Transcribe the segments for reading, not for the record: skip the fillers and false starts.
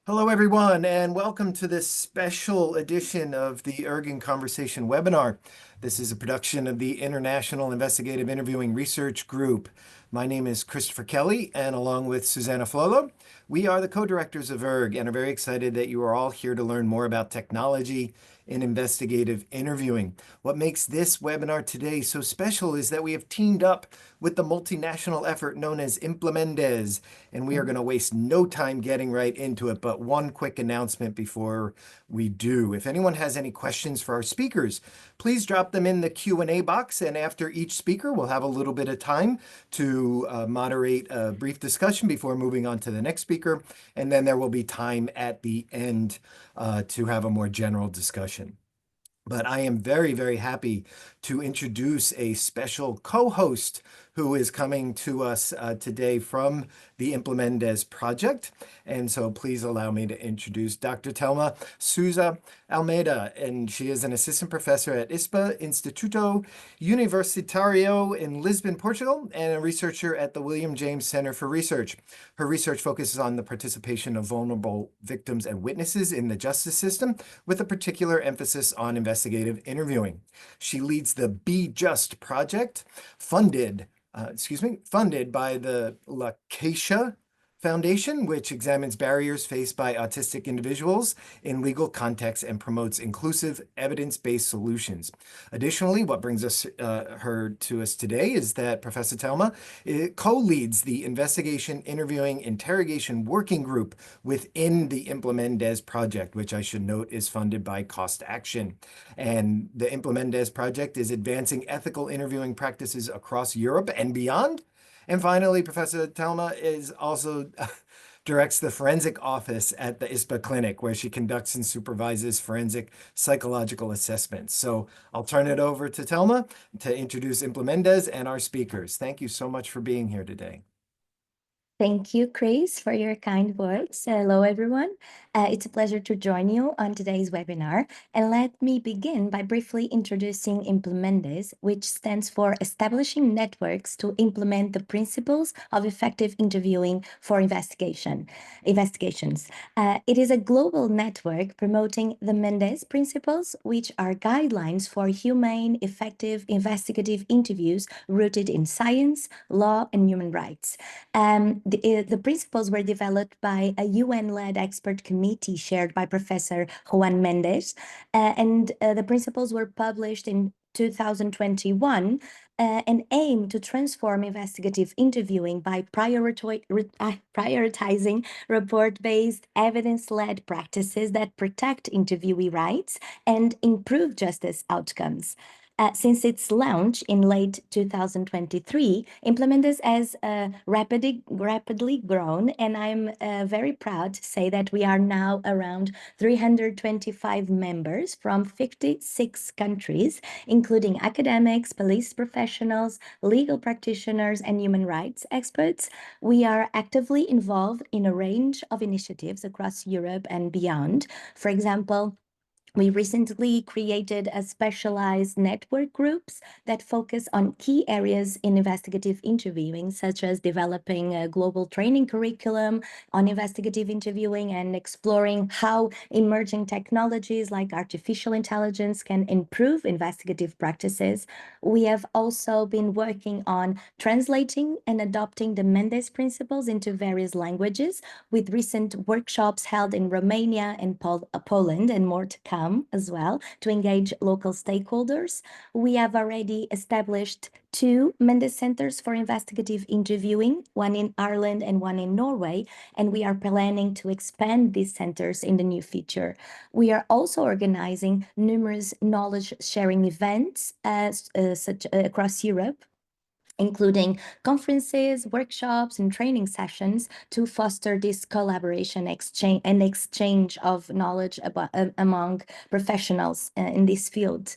Hello, everyone, and welcome to this special edition of the iIIRG Conversation webinar. This is a production of the International Investigative Interviewing Research Group. My name is Christopher Kelly, and along with Susanna Flolo, we are the co-directors of iIIRG and are very excited that you are all here to learn more about technology in investigative interviewing. What makes this webinar today so special is that we have teamed up with the multinational effort known as Implemendes, and we are going to waste no time getting right into it. But one quick announcement before we do. If anyone has any questions for our speakers, please drop them in the Q&A box, and after each speaker, we'll have a little bit of time to moderate a brief discussion before moving on to the next speaker, and then there will be time at the end to have a more general discussion. But I am very, very happy to introduce a special co-host who is coming to us today from the Implemendes project. And so please allow me to introduce Dr. Telma Souza Almeida, and she is an assistant professor at ISPA Instituto Universitario in Lisbon, Portugal, and a researcher at the William James Center for Research. Her research focuses on the participation of vulnerable victims and witnesses in the justice system, with a particular emphasis on investigative interviewing. She leads the Be Just project, funded by the Lacacia Foundation, which examines barriers faced by autistic individuals in legal contexts and promotes inclusive, evidence-based solutions. Additionally, what brings her to us today is that Professor Telma co-leads the Investigation, Interviewing, Interrogation Working Group within the Implemendes project, which I should note is funded by Cost Action. And the Implemendes project is advancing ethical interviewing practices across Europe and beyond. And finally, Professor Telma is also directs the forensic office at the ISPA clinic, where she conducts and supervises forensic psychological assessments. So I'll turn it over to Telma to introduce Implemendes and our speakers. Thank you so much for being here today. Thank you, Chris, for your kind words. Hello, everyone. It's a pleasure to join you on today's webinar. And let me begin by briefly introducing Implemendes, which stands for Establishing Networks to Implement the Principles of Effective Interviewing for Investigations. It is a global network promoting the Mendes Principles, which are guidelines for humane, effective investigative interviews rooted in science, law, and human rights. The principles were developed by a UN-led expert committee chaired by Professor Juan Mendes, and the principles were published in 2021 and aim to transform investigative interviewing by prioritizing report-based, evidence-led practices that protect interviewee rights and improve justice outcomes. Since its launch in late 2023, Implemendes has rapidly grown, and I'm very proud to say that we are now around 325 members from 56 countries, including academics, police professionals, legal practitioners, and human rights experts. We are actively involved in a range of initiatives across Europe and beyond. For example, we recently created a specialized network groups that focus on key areas in investigative interviewing, such as developing a global training curriculum on investigative interviewing and exploring how emerging technologies like artificial intelligence can improve investigative practices. We have also been working on translating and adopting the Mendes principles into various languages, with recent workshops held in Romania and Poland, and more to come as well, to engage local stakeholders. We have already established 2 Mendes Centers for Investigative Interviewing, one in Ireland and one in Norway, and we are planning to expand these centers in the near future. We are also organizing numerous knowledge-sharing events across Europe, including conferences, workshops, and training sessions to foster this collaboration exchange of knowledge among professionals in this field.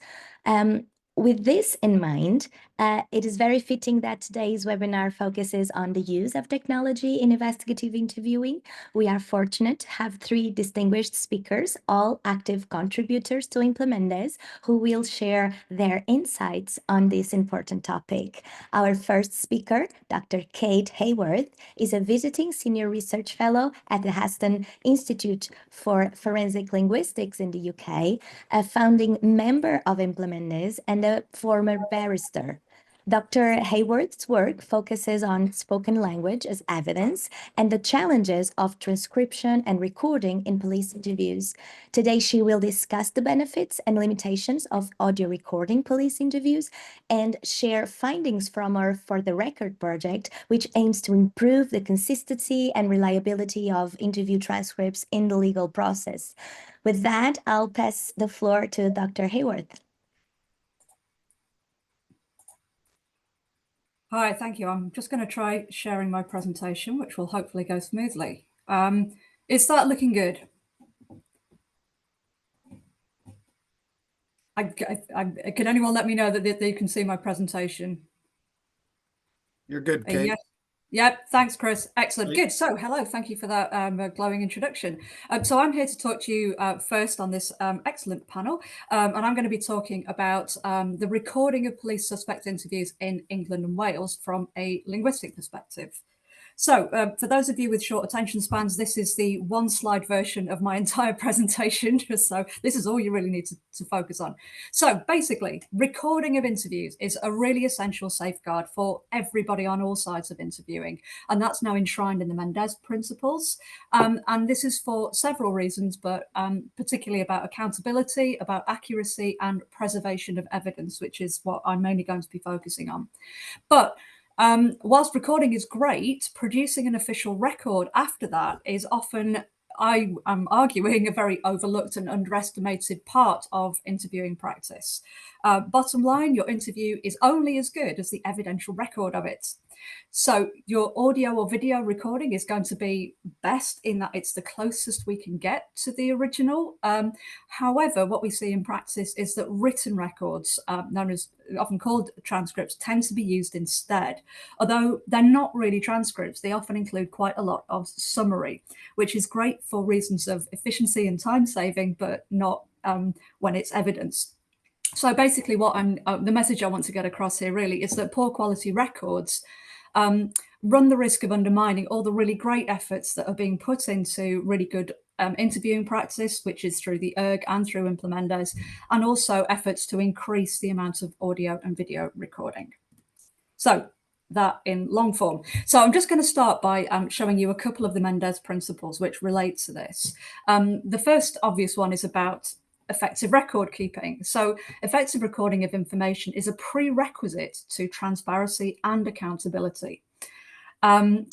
With this in mind, It is very fitting that today's webinar focuses on the use of technology in investigative interviewing. We are fortunate to have three distinguished speakers, all active contributors to Implemendes, who will share their insights on this important topic. Our first speaker, Dr. Kate Hayworth, is a visiting senior research fellow at the Aston Institute for Forensic Linguistics in the UK, a founding member of Implemendes, and a former barrister. Dr. Hayworth's work focuses on spoken language as evidence and the challenges of transcription and recording in police interviews. Today, she will discuss the benefits and limitations of audio recording police interviews and share findings from our For the Record project, which aims to improve the consistency and reliability of interview transcripts in the legal process. With that, I'll pass the floor to Dr. Hayworth. Hi, thank you. I'm just going to try sharing my presentation, which will hopefully go smoothly. Is that looking good? Can anyone let me know that they can see my presentation? You're good, Kate. Yes. Yep, thanks, Chris. Excellent. Good. So, hello. Thank you for that glowing introduction. So I'm here to talk to you first on this excellent panel. And I'm going to be talking about the recording of police suspect interviews in England and Wales from a linguistic perspective. So for those of you with short attention spans, this is the one slide version of my entire presentation. So this is all you really need to focus on. So basically, recording of interviews is a really essential safeguard for everybody on all sides of interviewing. And that's now enshrined in the Mendez principles. And this is for several reasons, but particularly about accountability, about accuracy and preservation of evidence, which is what I'm mainly going to be focusing on. But whilst recording is great, producing an official record after that is often, I am arguing, a very overlooked and underestimated part of interviewing practice. Bottom line, your interview is only as good as the evidential record of it. So your audio or video recording is going to be best in that it's the closest we can get to the original. However, what we see in practice is that written records, known as often called transcripts, tend to be used instead. Although they're not really transcripts, they often include quite a lot of summary, which is great for reasons of efficiency and time saving, but not when it's evidence. So basically what the message I want to get across here really is that poor quality records run the risk of undermining all the really great efforts that are being put into really good interviewing practice, which is through the iIIRG and through Implemendes, and also efforts to increase the amount of audio and video recording. So that in long form. So I'm just going to start by showing you a couple of the Mendez principles which relate to this. The first obvious one is about effective record keeping. So effective recording of information is a prerequisite to transparency and accountability. And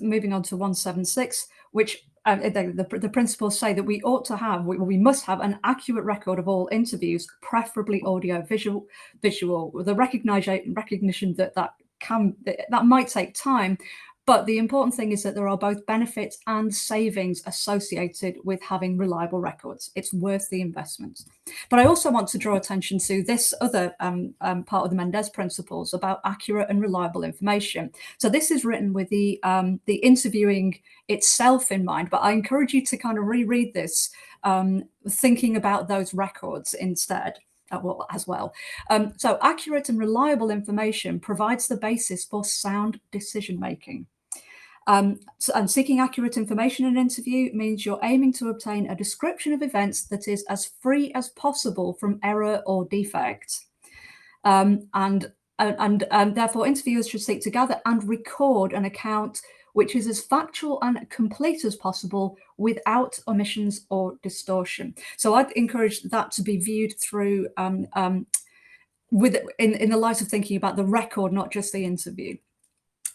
moving on to 176, which the principles say that we must have an accurate record of all interviews, preferably audio visual, with the recognition that might take time. But the important thing is that there are both benefits and savings associated with having reliable records. It's worth the investment. But I also want to draw attention to this other part of the Mendez principles about accurate and reliable information. So this is written with the interviewing itself in mind, but I encourage you to kind of reread this, thinking about those records instead. As well. So accurate and reliable information provides the basis for sound decision making. And seeking accurate information in an interview means you're aiming to obtain a description of events that is as free as possible from error or defect. And therefore, interviewers should seek to gather and record an account which is as factual and complete as possible without omissions or distortion. So I'd encourage that to be viewed through in the light of thinking about the record, not just the interview.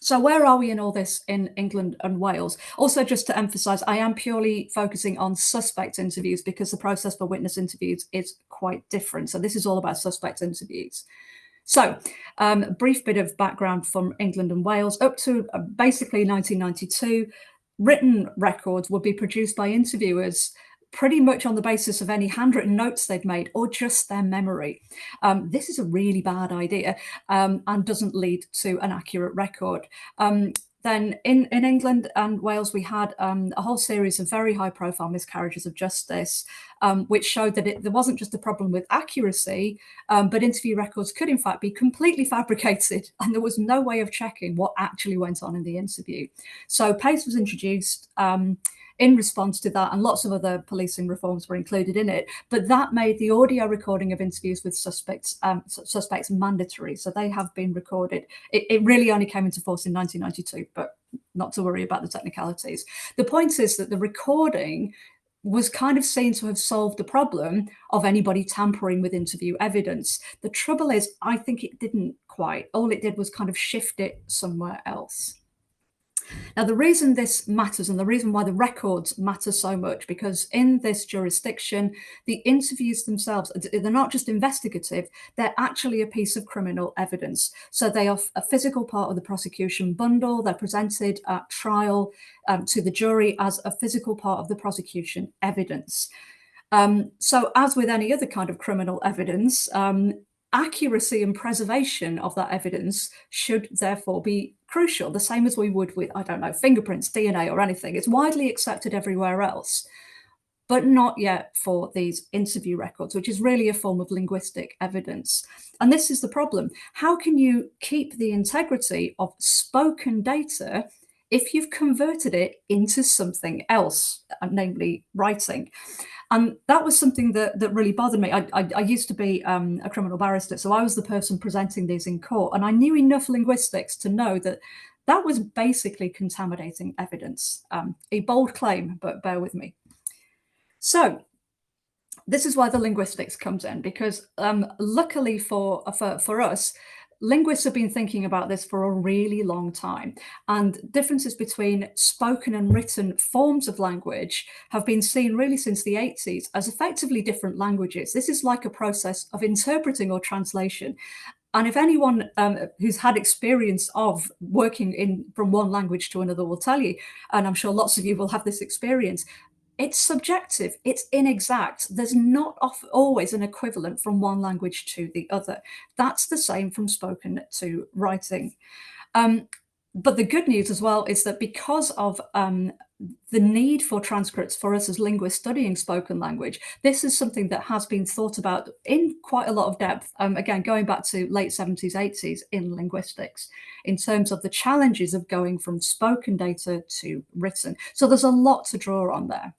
So where are we in all this in England and Wales? Also, just to emphasize, I am purely focusing on suspect interviews because the process for witness interviews is quite different. So this is all about suspect interviews. So a brief bit of background from England and Wales. Up to basically 1992, written records would be produced by interviewers pretty much on the basis of any handwritten notes they'd made or just their memory. This is a really bad idea and doesn't lead to an accurate record. Then in England and Wales, we had a whole series of very high-profile miscarriages of justice, which showed that there wasn't just a problem with accuracy, but interview records could in fact be completely fabricated, and there was no way of checking what actually went on in the interview. So PACE was introduced in response to that, and lots of other policing reforms were included in it. But that made the audio recording of interviews with suspects mandatory. So they have been recorded. It really only came into force in 1992, but not to worry about the technicalities. The point is that the recording was kind of seen to have solved the problem of anybody tampering with interview evidence. The trouble is, I think it didn't quite. All it did was kind of shift it somewhere else. Now, the reason this matters and the reason why the records matter so much, because in this jurisdiction, the interviews themselves, they're not just investigative, they're actually a piece of criminal evidence. So they are a physical part of the prosecution bundle. They're presented at trial to the jury as a physical part of the prosecution evidence. So as with any other kind of criminal evidence, accuracy and preservation of that evidence should therefore be crucial, the same as we would with, I don't know, fingerprints, DNA or anything. It's widely accepted everywhere else, but not yet for these interview records, which is really a form of linguistic evidence. And this is the problem. How can you keep the integrity of spoken data if you've converted it into something else, namely writing? And that was something that really bothered me. I used to be a criminal barrister, so I was the person presenting these in court, and I knew enough linguistics to know that that was basically contaminating evidence. A bold claim, but bear with me. So this is why the linguistics comes in, because luckily for us, linguists have been thinking about this for a really long time, and differences between spoken and written forms of language have been seen really since the 80s as effectively different languages. This is like a process of interpreting or translation. And if anyone who's had experience of working from one language to another will tell you, and I'm sure lots of you will have this experience, it's subjective, it's inexact. There's not always an equivalent from one language to the other. That's the same from spoken to writing. But the good news as well is that because of the need for transcripts for us as linguists studying spoken language, this is something that has been thought about in quite a lot of depth, again, going back to late 70s, 80s in linguistics, in terms of the challenges of going from spoken data to written. So there's a lot to draw on there.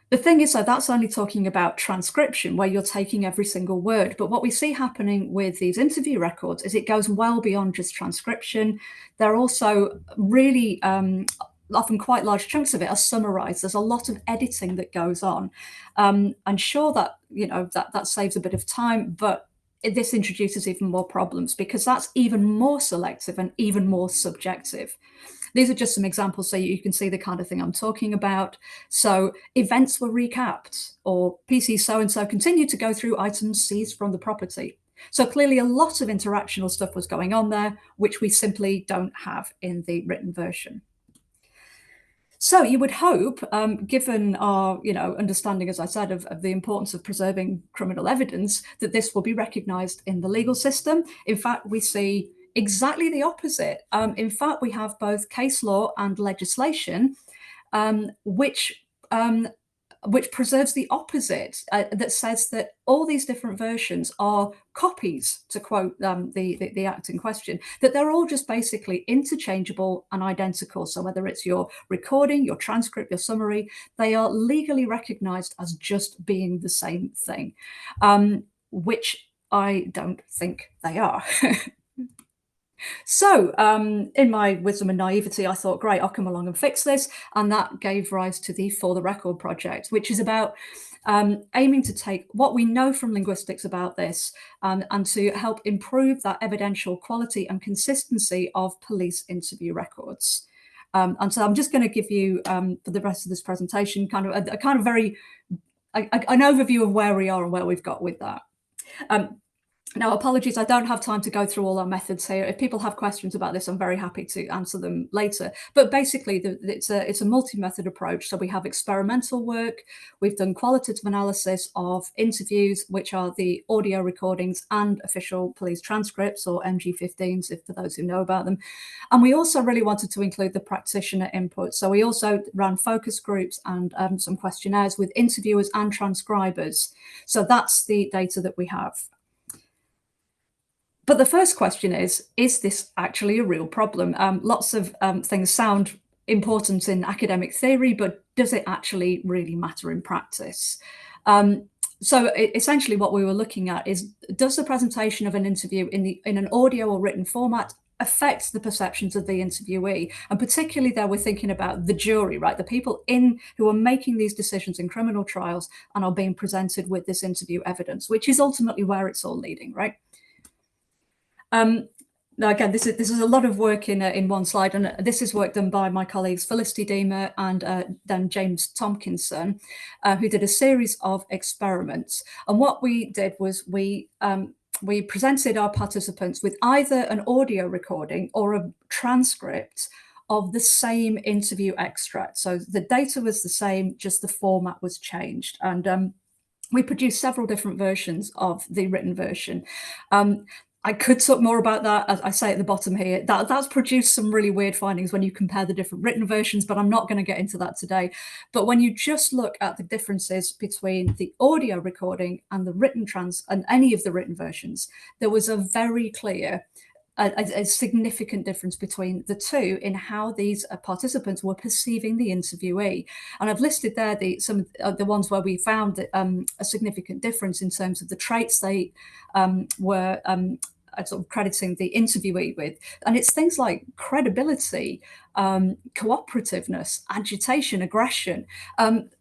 The thing is, though, that's only talking about transcription, where you're taking every single word. But what we see happening with these interview records is it goes well beyond just transcription. They're also really often quite large chunks of it are summarized. There's a lot of editing that goes on. And sure, that that saves a bit of time, but this introduces even more problems because that's even more selective and even more subjective. These are just some examples so you can see the kind of thing I'm talking about. So events were recapped, or PC so-and-so continued to go through items seized from the property. So clearly a lot of interactional stuff was going on there, which we simply don't have in the written version. So you would hope, given our understanding, as I said, of the importance of preserving criminal evidence, that this will be recognised in the legal system. In fact, we see exactly the opposite. In fact, we have both case law and legislation, which preserves the opposite, that says that all these different versions are copies, to quote the act in question, that they're all just basically interchangeable and identical. So whether it's your recording, your transcript, your summary, they are legally recognized as just being the same thing, which I don't think they are. So in my wisdom and naivety, I thought, great, I'll come along and fix this. And that gave rise to the For the Record project, which is about aiming to take what we know from linguistics about this and to help improve that evidential quality and consistency of police interview records. And so I'm just going to give you, for the rest of this presentation, kind of a kind of very, an overview of where we are and where we've got with that. Now, apologies, I don't have time to go through all our methods here. If people have questions about this, I'm very happy to answer them later. But basically, it's a multi-method approach. So we have experimental work, we've done qualitative analysis of interviews, which are the audio recordings and official police transcripts, or MG15s, if for those who know about them. And we also really wanted to include the practitioner input. So we also ran focus groups and some questionnaires with interviewers and transcribers. So that's the data that we have. But the first question is this actually a real problem? Lots of things sound important in academic theory, but does it actually really matter in practice? So essentially what we were looking at is, does the presentation of an interview in an audio or written format affect the perceptions of the interviewee? And particularly there, we're thinking about the jury, right? The people who are making these decisions in criminal trials and are being presented with this interview evidence, which is ultimately where it's all leading, right? Now again, this is a lot of work in one slide, and this is work done by my colleagues Felicity Deemer and then James Tompkinson, who did a series of experiments. And what we did was we presented our participants with either an audio recording or a transcript of the same interview extract. So the data was the same, just the format was changed. And we produced several different versions of the written version. I could talk more about that, as I say at the bottom here. That's produced some really weird findings when you compare the different written versions, but I'm not going to get into that today. But when you just look at the differences between the audio recording and the written and any of the written versions, there was a very clear, a significant difference between the two in how these participants were perceiving the interviewee. And I've listed there some of the ones where we found a significant difference in terms of the traits they were sort of crediting the interviewee with. And it's things like credibility, cooperativeness, agitation, aggression.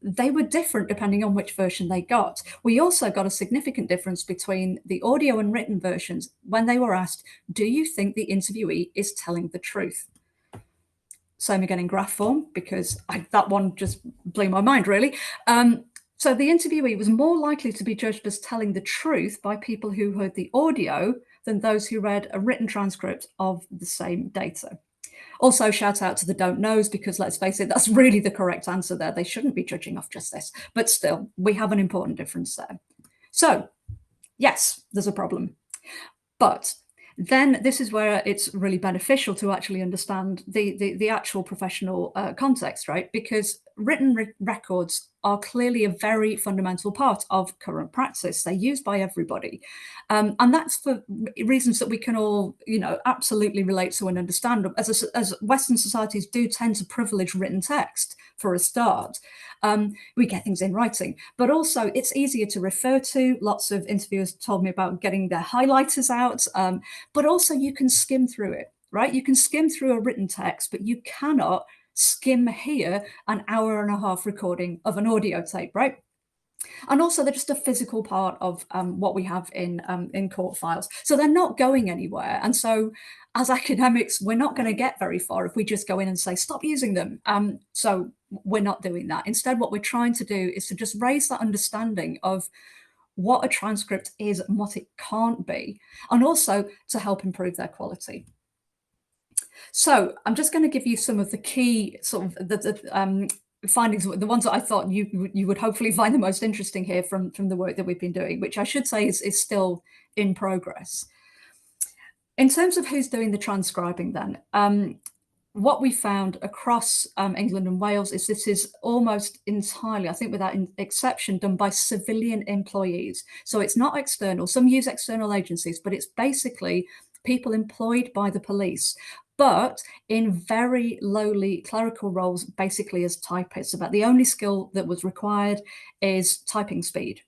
They were different depending on which version they got. We also got a significant difference between the audio and written versions when they were asked, do you think the interviewee is telling the truth? Same again in graph form, because that one just blew my mind, really. So the interviewee was more likely to be judged as telling the truth by people who heard the audio than those who read a written transcript of the same data. Also, shout out to the don't knows, because let's face it, that's really the correct answer there. They shouldn't be judging off just this, but still, we have an important difference there. So yes, there's a problem, but then this is where it's really beneficial to actually understand the actual professional context, right? Because written records are clearly a very fundamental part of current practice. They're used by everybody. And that's for reasons that we can all, absolutely relate to and understand. As Western societies do tend to privilege written text for a start. We get things in writing, but also it's easier to refer to. Lots of interviewers told me about getting their highlighters out, but also you can skim through it, right? You can skim through a written text, but you cannot skim here an hour and a half recording of an audio tape, right? And also they're just a physical part of what we have in court files. So they're not going anywhere. And so as academics, we're not going to get very far if we just go in and say, stop using them. So we're not doing that. Instead, what we're trying to do is to just raise that understanding of what a transcript is and what it can't be, and also to help improve their quality. So I'm just going to give you some of the key sort of the findings, the ones that I thought you would hopefully find the most interesting here from the work that we've been doing, which I should say is still in progress. In terms of who's doing the transcribing then, what we found across England and Wales is this is almost entirely, I think without exception, done by civilian employees. So it's not external. Some use external agencies, but it's basically people employed by the police, but in very lowly clerical roles, basically as typists. About the only skill that was required is typing speed.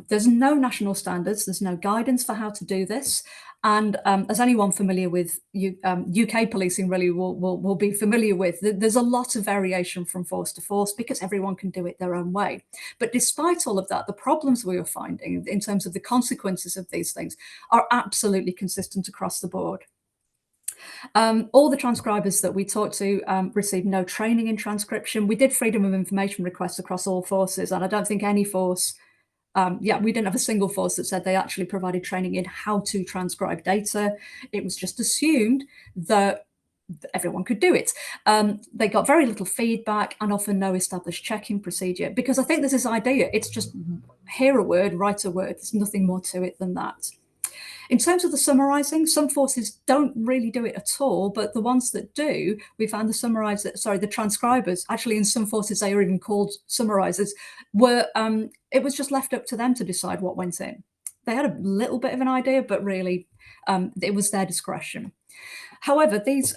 There's no national standards. There's no guidance for how to do this. And as anyone familiar with UK policing really will be familiar with, there's a lot of variation from force to force because everyone can do it their own way. But despite all of that, the problems we were finding in terms of the consequences of these things are absolutely consistent across the board. All the transcribers that we talked to received no training in transcription. We did freedom of information requests across all forces, and I don't think any force yeah, we didn't have a single force that said they actually provided training in how to transcribe data. It was just assumed that everyone could do it. They got very little feedback and often no established checking procedure, because I think there's this idea, it's just hear a word, write a word. There's nothing more to it than that. In terms of the summarizing, some forces don't really do it at all, but the ones that do, we found the transcribers, actually in some forces they are even called summarizers, were, it was just left up to them to decide what went in. They had a little bit of an idea, but really it was their discretion. However, these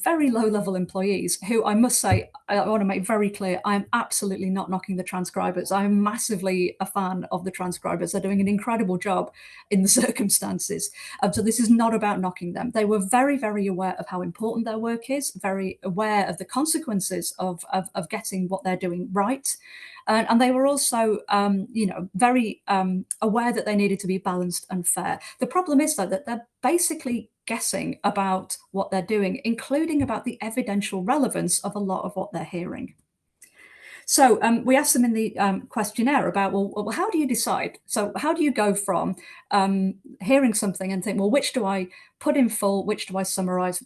very low-level employees, who I must say, I want to make very clear, I am absolutely not knocking the transcribers. I am massively a fan of the transcribers. They're doing an incredible job in the circumstances. So this is not about knocking them. They were very, very aware of how important their work is, very aware of the consequences of getting what they're doing right. And they were also, very aware that they needed to be balanced and fair. The problem is, though, that they're basically guessing about what they're doing, including about the evidential relevance of a lot of what they're hearing. So we asked them in the questionnaire about, well, how do you decide? So how do you go from hearing something and think, well, which do I put in full, which do I summarize,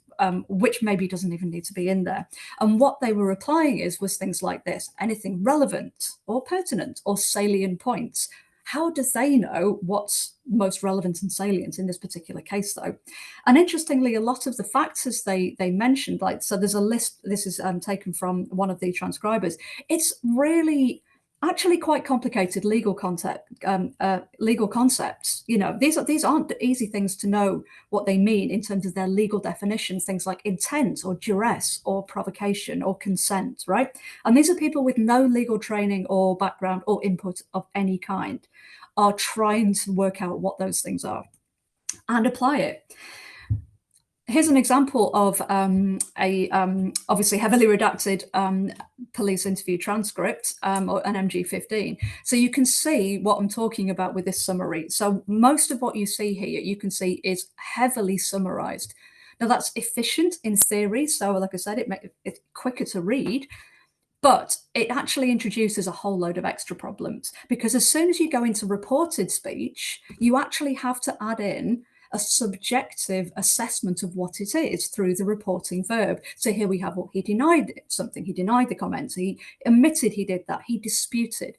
which maybe doesn't even need to be in there? And what they were replying was things like this: anything relevant or pertinent or salient points. How do they know what's most relevant and salient in this particular case, though? And interestingly, a lot of the factors they mentioned, like, so there's a list, this is taken from one of the transcribers. It's really actually quite complicated legal concepts. These aren't easy things to know what they mean in terms of their legal definitions, things like intent or duress or provocation or consent, right? And these are people with no legal training or background or input of any kind are trying to work out what those things are and apply it. Here's an example of a obviously heavily redacted police interview transcript, or an MG15. So you can see what I'm talking about with this summary. So most of what you see here, you can see is heavily summarized. Now that's efficient in theory. So like I said, it makes it quicker to read. But it actually introduces a whole load of extra problems, because as soon as you go into reported speech, you actually have to add in a subjective assessment of what it is through the reporting verb. So here we have, well, he denied something, he denied the comments, he admitted he did that, he disputed.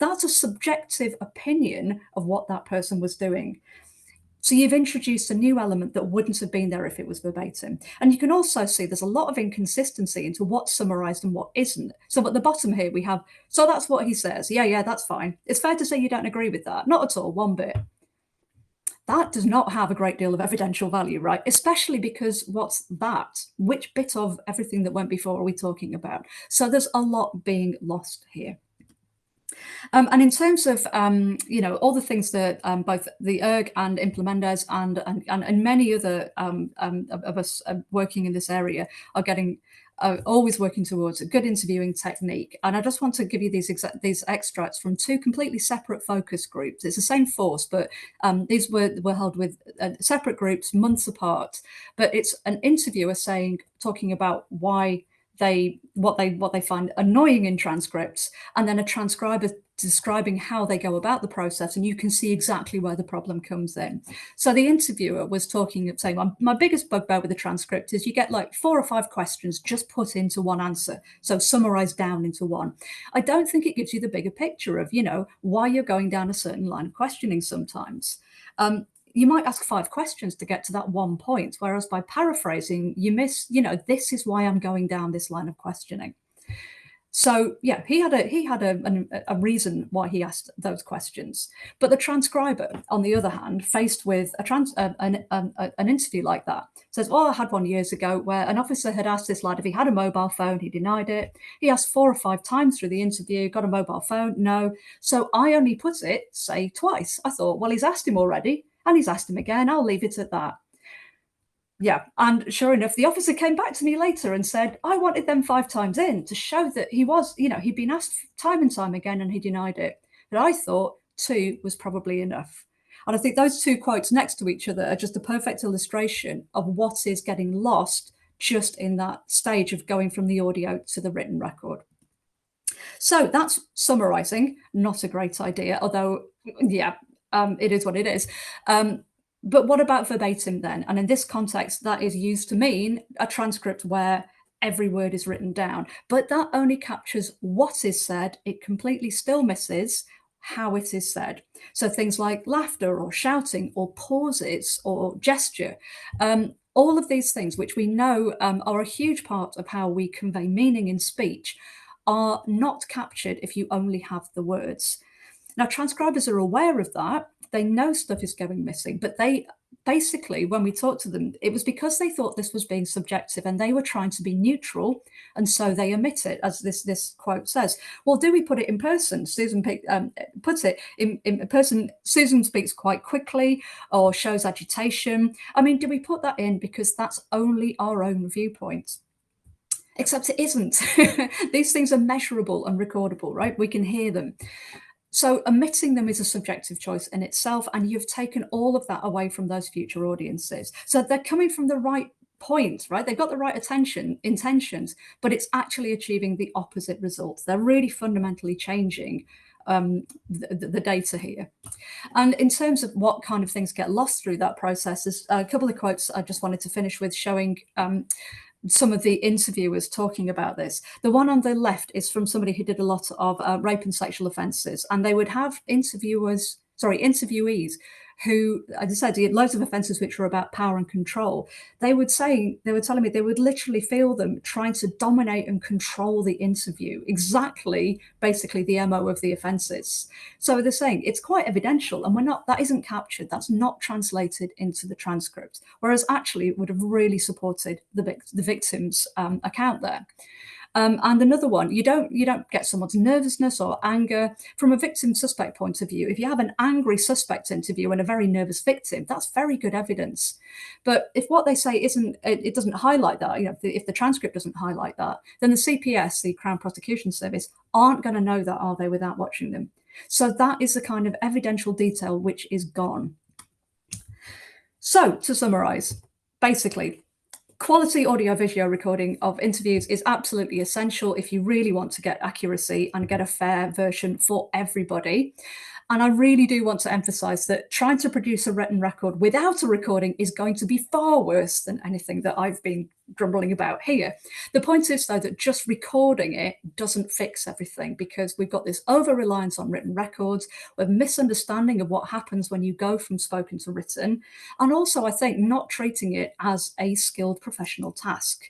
That's a subjective opinion of what that person was doing. So you've introduced a new element that wouldn't have been there if it was verbatim. And you can also see there's a lot of inconsistency into what's summarized and what isn't. So at the bottom here we have, so that's what he says. Yeah, that's fine. It's fair to say you don't agree with that. Not at all, one bit. That does not have a great deal of evidential value, right? Especially because what's that? Which bit of everything that went before are we talking about? So there's a lot being lost here. And in terms of all the things that both the iIIRG and Implementers and many other of us working in this area are getting always working towards a good interviewing technique. And I just want to give you these extracts from two completely separate focus groups. It's the same force, but these were held with separate groups months apart. But it's an interviewer talking about what they find annoying in transcripts, and then a transcriber describing how they go about the process, and you can see exactly where the problem comes in. So the interviewer was saying, my biggest bugbear with the transcript is you get like 4 or 5 questions just put into one answer, so summarized down into one. I don't think it gives you the bigger picture of, why you're going down a certain line of questioning sometimes. You might ask 5 questions to get to that one point, whereas by paraphrasing, you miss, this is why I'm going down this line of questioning. So yeah, he had a reason why he asked those questions. But the transcriber, on the other hand, faced with an interview like that, says, "Oh, I had one years ago where an officer had asked this lad if he had a mobile phone. He denied it. He asked 4 or 5 times through the interview, got a mobile phone? No. So I only put it, say, twice. I thought, well, he's asked him already, and he's asked him again. I'll leave it at that." Yeah, and sure enough, the officer came back to me later and said, I wanted them 5 times in to show that he was, he'd been asked time and time again and he denied it. But I thought 2 was probably enough. And I think those 2 quotes next to each other are just a perfect illustration of what is getting lost just in that stage of going from the audio to the written record. So that's summarizing, not a great idea, although, yeah, it is what it is. But what about verbatim then? And in this context, that is used to mean a transcript where every word is written down, but that only captures what is said. It completely still misses how it is said. So things like laughter or shouting or pauses or gesture, all of these things, which we know are a huge part of how we convey meaning in speech, are not captured if you only have the words. Now, transcribers are aware of that. They know stuff is going missing, but they basically, when we talked to them, it was because they thought this was being subjective and they were trying to be neutral. And so they omit it, as this quote says. Well, do we put it in person? Susan puts it in person. Susan speaks quite quickly or shows agitation. I mean, do we put that in because that's only our own viewpoint? Except it isn't. These things are measurable and recordable, right? We can hear them. So omitting them is a subjective choice in itself, and you've taken all of that away from those future audiences. So they're coming from the right point, right? They've got the right intentions, but it's actually achieving the opposite results. They're really fundamentally changing the data here. And in terms of what kind of things get lost through that process, there's a couple of quotes I just wanted to finish with showing some of the interviewers talking about this. The one on the left is from somebody who did a lot of rape and sexual offences, and they would have interviewees who, as I said, did loads of offences which were about power and control. They were telling me they would literally feel them trying to dominate and control the interview, exactly, basically the MO of the offences. So they're saying it's quite evidential, and that isn't captured, that's not translated into the transcript, whereas actually it would have really supported the victim's account there. And another one, you don't get someone's nervousness or anger from a victim suspect point of view. If you have an angry suspect interview and a very nervous victim, that's very good evidence. But if what they say it doesn't highlight that, if the transcript doesn't highlight that, then the CPS, the Crown Prosecution Service, aren't going to know that, are they, without watching them? So that is the kind of evidential detail which is gone. So to summarize, basically, quality audio-video recording of interviews is absolutely essential if you really want to get accuracy and get a fair version for everybody. And I really do want to emphasize that trying to produce a written record without a recording is going to be far worse than anything that I've been grumbling about here. The point is, though, that just recording it doesn't fix everything, because we've got this over-reliance on written records, with misunderstanding of what happens when you go from spoken to written, and also, I think, not treating it as a skilled professional task.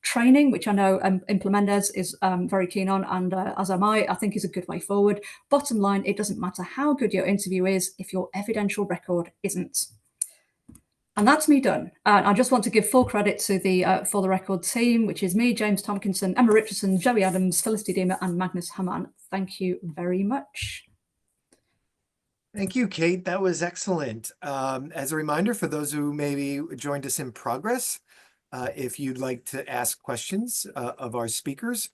Training, which I know Implementers is very keen on, and as am I think is a good way forward. Bottom line, it doesn't matter how good your interview is if your evidential record isn't. And that's me done. I just want to give full credit to the For the Record team, which is me, James Tompkinson, Emma Richardson, Joey Adams, Felicity Deemer, and Magnus Hamann. Thank you very much. Thank you, Kate. That was excellent. As a reminder for those who maybe joined us in progress, if you'd like to ask questions of our speakers,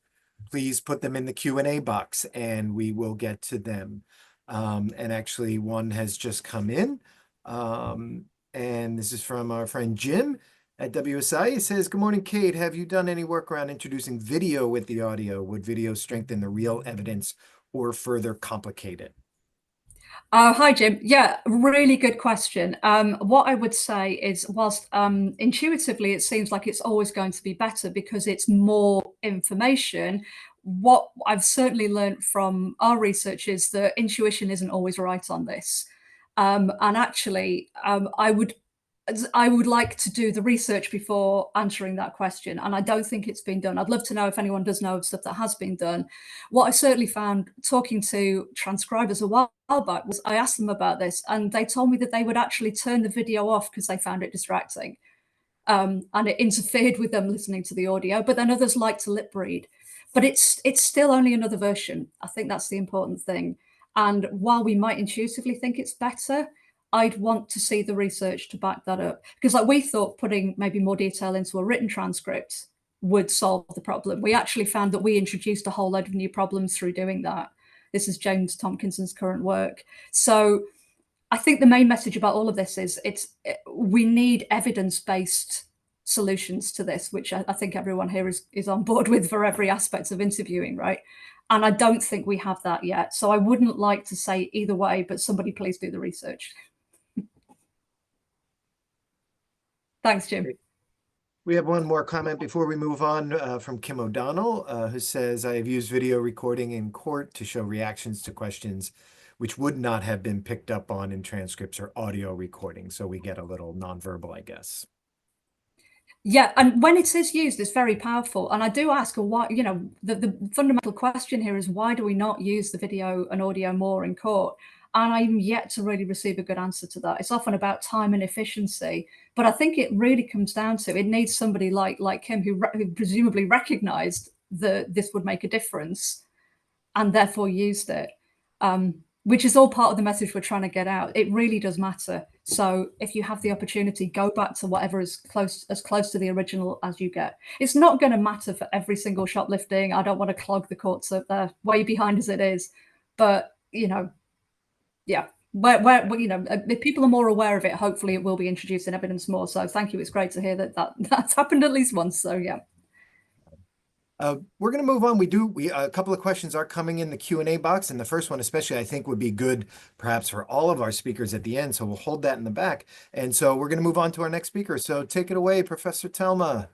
please put them in the Q&A box and we will get to them. And actually, one has just come in. And this is from our friend Jim at WSI. He says, "Good morning, Kate. Have you done any work around introducing video with the audio? Would video strengthen the real evidence or further complicate it?" Hi, Jim. Yeah, really good question. What I would say is, whilst intuitively it seems like it's always going to be better because it's more information, what I've certainly learned from our research is that intuition isn't always right on this. And actually, I would like to do the research before answering that question, and I don't think it's been done. I'd love to know if anyone does know of stuff that has been done. What I certainly found talking to transcribers a while back was I asked them about this, and they told me that they would actually turn the video off because they found it distracting, and it interfered with them listening to the audio. But then others like to lip read. But it's still only another version. I think that's the important thing. And while we might intuitively think it's better, I'd want to see the research to back that up. Because we thought putting maybe more detail into a written transcript would solve the problem. We actually found that we introduced a whole load of new problems through doing that. This is James Tompkinson's current work. So I think the main message about all of this is we need evidence-based solutions to this, which I think everyone here is on board with for every aspect of interviewing, right? And I don't think we have that yet. So I wouldn't like to say either way, but somebody please do the research. Thanks, Jim. We have one more comment before we move on from Kim O'Donnell, who says, I have used video recording in court to show reactions to questions which would not have been picked up on in transcripts or audio recordings. So we get a little nonverbal, I guess. Yeah, and when it is used, it's very powerful. And I do ask, why, you know, the fundamental question here is, why do we not use the video and audio more in court? And I'm yet to really receive a good answer to that. It's often about time and efficiency, but I think it really comes down to, it needs somebody like Kim who presumably recognized that this would make a difference and therefore used it, which is all part of the message we're trying to get out. It really does matter. So if you have the opportunity, go back to whatever is close to the original as you get. It's not going to matter for every single shoplifting. I don't want to clog the courts up there, way behind as it is. But, you know, yeah, where you know, if people are more aware of it, hopefully it will be introduced in evidence more. So thank you. It's great to hear that's happened at least once. So yeah. We're going to move on. A couple of questions are coming in the Q&A box, and the first one especially I think would be good perhaps for all of our speakers at the end, so we'll hold that in the back. And so we're going to move on to our next speaker. So take it away, Professor Telma.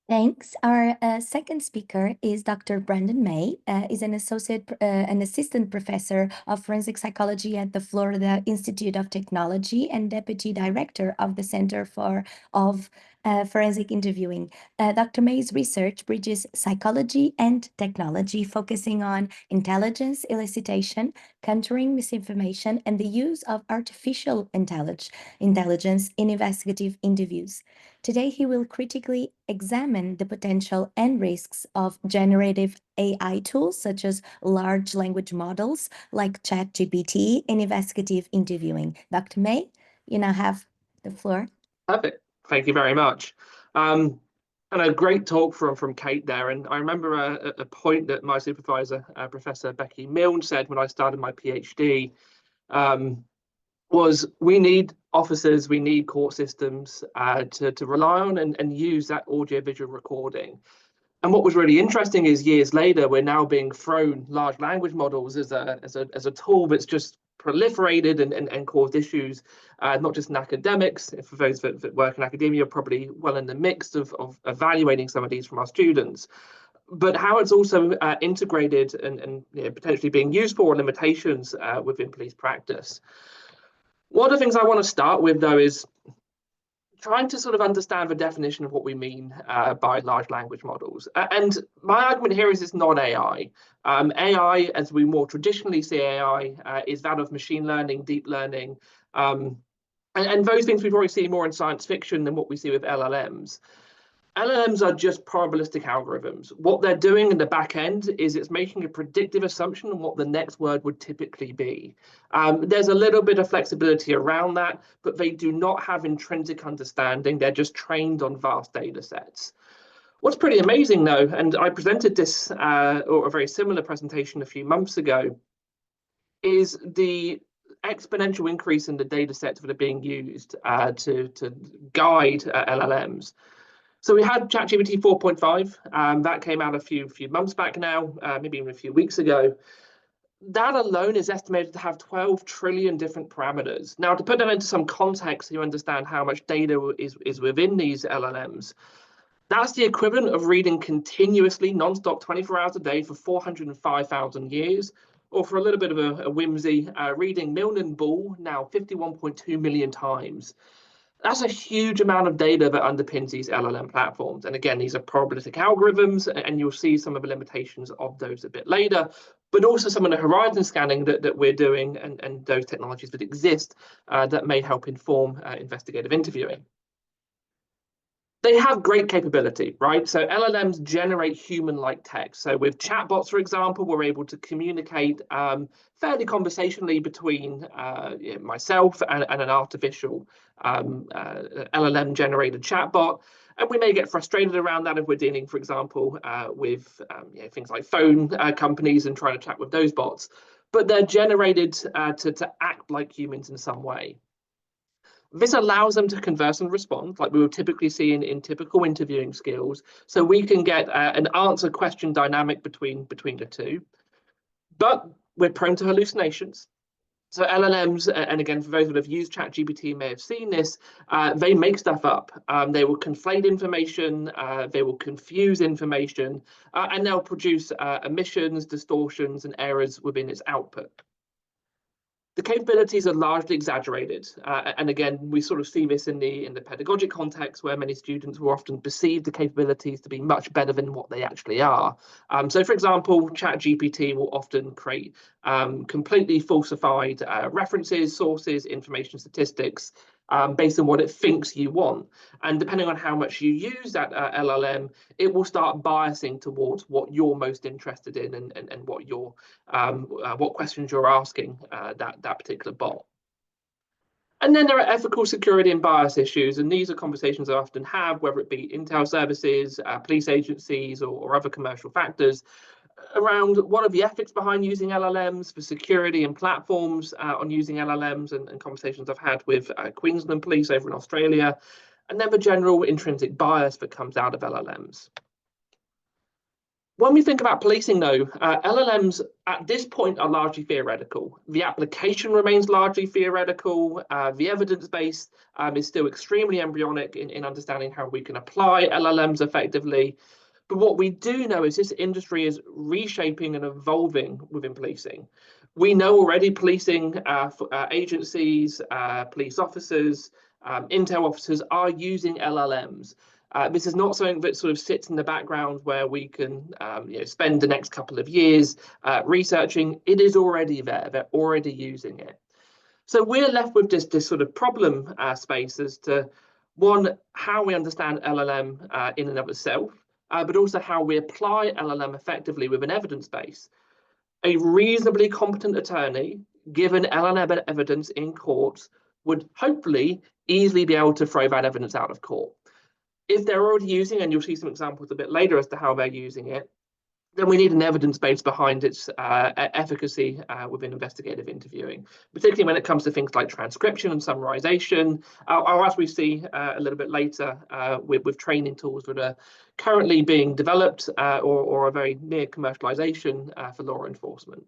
Thanks. Our second speaker is Dr. Brandon May. Is an assistant professor of forensic psychology at the Florida Institute of Technology and deputy director of the Center for Forensic Interviewing. Dr. May's research bridges psychology and technology, focusing on intelligence elicitation, countering misinformation, and the use of artificial intelligence in investigative interviews. Today, he will critically examine the potential and risks of generative AI tools, such as large language models like ChatGPT, in investigative interviewing. Dr. May, you now have the floor. Perfect. Thank you very much. And a great talk from Kate there. And I remember a point that my supervisor, Professor Becky Milne, said when I started my PhD, was we need officers, we need court systems to rely on and use that audio-visual recording. And what was really interesting is years later, we're now being thrown large language models as a tool that's just proliferated and caused issues, not just in academics. For those that work in academia, are probably well in the mix of evaluating some of these from our students, but how it's also integrated and you know, potentially being used for limitations within police practice. One of the things I want to start with, though, is trying to sort of understand the definition of what we mean by large language models. And my argument here is it's not AI. AI, as we more traditionally see AI, is that of machine learning, deep learning, and those things we've already seen more in science fiction than what we see with LLMs. LLMs are just probabilistic algorithms. What they're doing in the back end is it's making a predictive assumption on what the next word would typically be. There's a little bit of flexibility around that, but they do not have intrinsic understanding. They're just trained on vast data sets. What's pretty amazing, though, and I presented this or a very similar presentation a few months ago, is the exponential increase in the data sets that are being used to guide LLMs. So we had ChatGPT 4.5, that came out a few months back now, maybe even a few weeks ago. That alone is estimated to have 12 trillion different parameters. Now, to put that into some context, so you understand how much data is within these LLMs, that's the equivalent of reading continuously, non-stop, 24 hours a day for 405,000 years, or for a little bit of a whimsy, reading Milne and Bull now 51.2 million times. That's a huge amount of data that underpins these LLM platforms. And again, these are probabilistic algorithms, and you'll see some of the limitations of those a bit later, but also some of the horizon scanning that we're doing and those technologies that exist that may help inform investigative interviewing. They have great capability, right? So LLMs generate human-like text. So with chatbots, for example, we're able to communicate fairly conversationally between myself and an artificial LLM-generated chatbot. And we may get frustrated around that if we're dealing, for example, with things like phone companies and trying to chat with those bots. But they're generated to act like humans in some way. This allows them to converse and respond like we would typically see in typical interviewing skills. So we can get an answer question dynamic between the two. But we're prone to hallucinations. So LLMs, and again, for those that have used ChatGPT may have seen this, they make stuff up. They will conflate information, they will confuse information, and they'll produce omissions, distortions, and errors within its output. The capabilities are largely exaggerated, and again, we sort of see this in the pedagogic context, where many students will often perceive the capabilities to be much better than what they actually are. So, for example, ChatGPT will often create completely falsified references, sources, information, statistics, based on what it thinks you want. And depending on how much you use that LLM, it will start biasing towards what you're most interested in and what questions you're asking that particular bot. And then there are ethical, security, and bias issues, and these are conversations I often have, whether it be intel services, police agencies, or other commercial factors, around what are the ethics behind using LLMs, for security and platforms on using LLMs, and conversations I've had with Queensland Police over in Australia, and then the general intrinsic bias that comes out of LLMs. When we think about policing, though, LLMs at this point are largely theoretical. The application remains largely theoretical. The evidence base is still extremely embryonic in understanding how we can apply LLMs effectively. But what we do know is this industry is reshaping and evolving within policing. We know already policing agencies, police officers, intel officers are using LLMs. This is not something that sort of sits in the background where we can spend the next couple of years researching. It is already there. They're already using it. So we're left with this sort of problem space as to, one, how we understand LLM in and of itself, but also how we apply LLM effectively with an evidence base. A reasonably competent attorney, given LLM evidence in court, would hopefully easily be able to throw that evidence out of court. If they're already using, and you'll see some examples a bit later as to how they're using it, then we need an evidence base behind its efficacy within investigative interviewing, particularly when it comes to things like transcription and summarization, or as we see a little bit later with training tools that are currently being developed or are very near commercialization for law enforcement.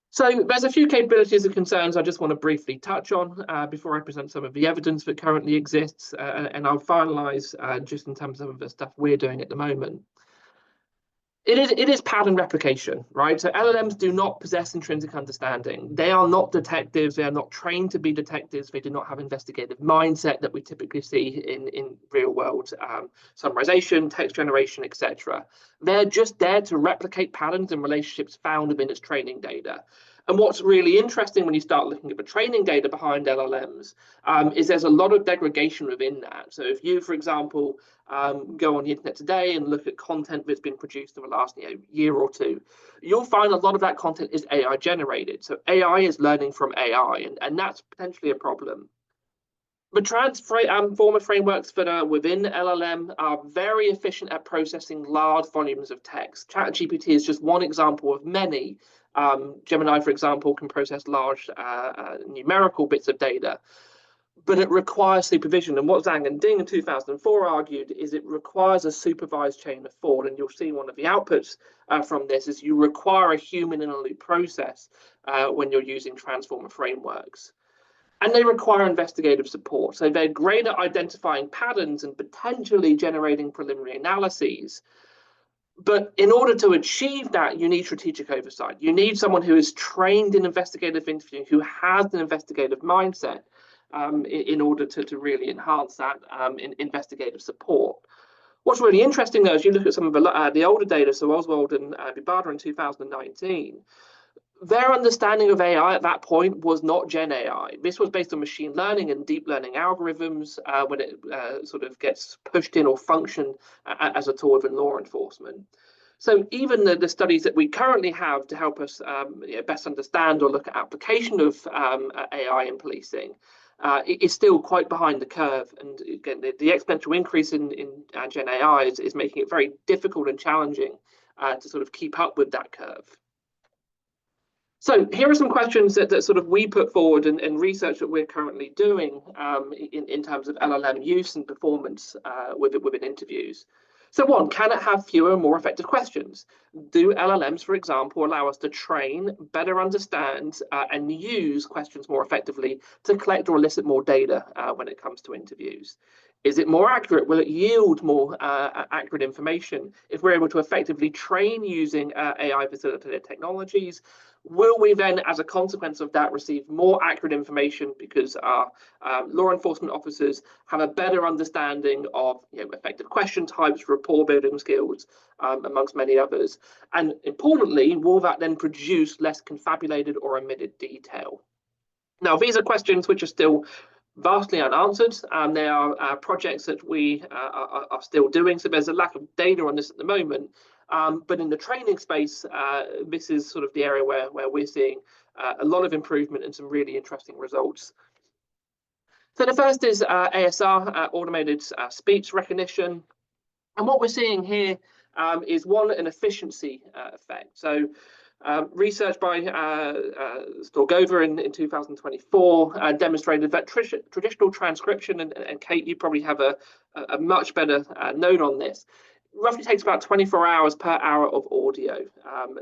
So there's a few capabilities and concerns I just want to briefly touch on before I present some of the evidence that currently exists, and I'll finalize just in terms of the stuff we're doing at the moment. It is pattern replication, right? So LLMs do not possess intrinsic understanding. They are not detectives. They are not trained to be detectives. They do not have investigative mindset that we typically see in real world summarization, text generation, etc. They're just there to replicate patterns and relationships found within its training data. And what's really interesting when you start looking at the training data behind LLMs is there's a lot of degradation within that. So if you, for example, go on the internet today and look at content that's been produced in the last year or two, you'll find a lot of that content is AI generated. So AI is learning from AI, and that's potentially a problem. The transformer frameworks that are within LLM are very efficient at processing large volumes of text. ChatGPT is just one example of many. Gemini, for example, can process large numerical bits of data, but it requires supervision. And what Zhang and Ding in 2004 argued is it requires a supervised chain of thought. And you'll see one of the outputs from this is you require a human in a loop process when you're using transformer frameworks. And they require investigative support. So they're great at identifying patterns and potentially generating preliminary analyses. But in order to achieve that, you need strategic oversight. You need someone who is trained in investigative interviewing, who has an investigative mindset in order to really enhance that in investigative support. What's really interesting, though, is you look at some of the older data, so Oswald and Bibada in 2019, their understanding of AI at that point was not Gen AI. This was based on machine learning and deep learning algorithms when it sort of gets pushed in or function as a tool within law enforcement. So even the studies that we currently have to help us best understand or look at application of AI in policing is still quite behind the curve. And again, the exponential increase in Gen AI is making it very difficult and challenging to sort of keep up with that curve. So here are some questions that sort of we put forward and research that we're currently doing in terms of LLM use and performance within interviews. So one, can it have fewer and more effective questions? Do LLMs, for example, allow us to train, better understand, and use questions more effectively to collect or elicit more data when it comes to interviews? Is it more accurate? Will it yield more accurate information if we're able to effectively train using AI-facilitated technologies? Will we then, as a consequence of that, receive more accurate information because our law enforcement officers have a better understanding of effective question types, rapport building skills, amongst many others? And importantly, will that then produce less confabulated or omitted detail? Now, these are questions which are still vastly unanswered. They are projects that we are still doing, so there's a lack of data on this at the moment. But in the training space, this is sort of the area where we're seeing a lot of improvement and some really interesting results. So the first is ASR, automated speech recognition. And what we're seeing here is an efficiency effect. So research by Storgova in 2024 demonstrated that traditional transcription, and Kate, you probably have a much better note on this, roughly takes about 24 hours per hour of audio.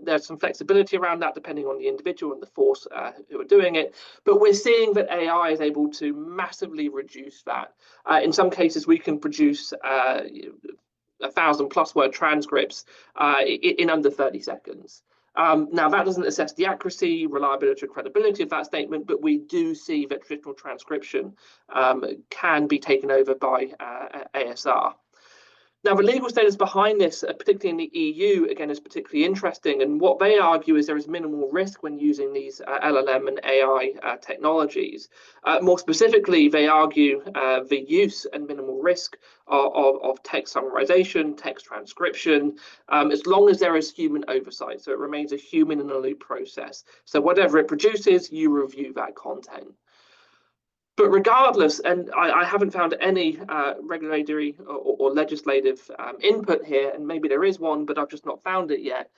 There's some flexibility around that depending on the individual and the force who are doing it, but we're seeing that AI is able to massively reduce that. In some cases, we can produce 1,000+ word transcripts in under 30 seconds. Now, that doesn't assess the accuracy, reliability, or credibility of that statement, but we do see that traditional transcription can be taken over by ASR. Now, the legal status behind this, particularly in the EU, again, is particularly interesting. And what they argue is there is minimal risk when using these LLM and AI technologies. More specifically, they argue the use and minimal risk of text summarization, text transcription, as long as there is human oversight. So it remains a human in the loop process. So whatever it produces, you review that content. But regardless, and I haven't found any regulatory or legislative input here, and maybe there is one, but I've just not found it yet.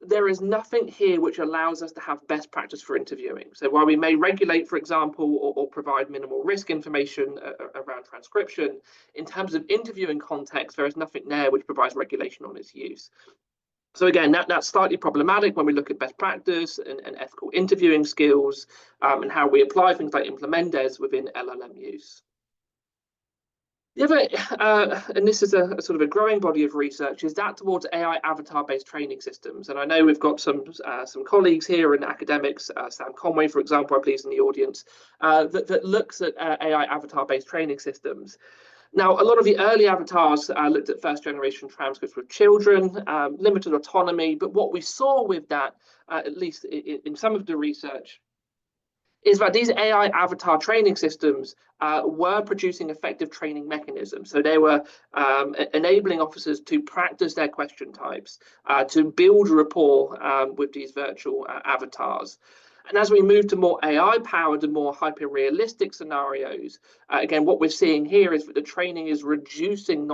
There is nothing here which allows us to have best practice for interviewing. So while we may regulate, for example, or provide minimal risk information around transcription, in terms of interviewing context, there is nothing there which provides regulation on its use. So again, that's slightly problematic when we look at best practice and ethical interviewing skills and how we apply things like implemendes within LLM use. The other, and this is a sort of a growing body of research, is that towards AI avatar-based training systems. And I know we've got some colleagues here in academics, Sam Conway, for example, I believe is in the audience, that looks at AI avatar-based training systems. Now, a lot of the early avatars looked at first-generation transcripts with children, limited autonomy. But what we saw with that, at least in some of the research, is that these AI avatar training systems were producing effective training mechanisms. So they were enabling officers to practice their question types, to build rapport with these virtual avatars. And as we move to more AI-powered and more hyper-realistic scenarios, again, what we're seeing here is that the training is reducing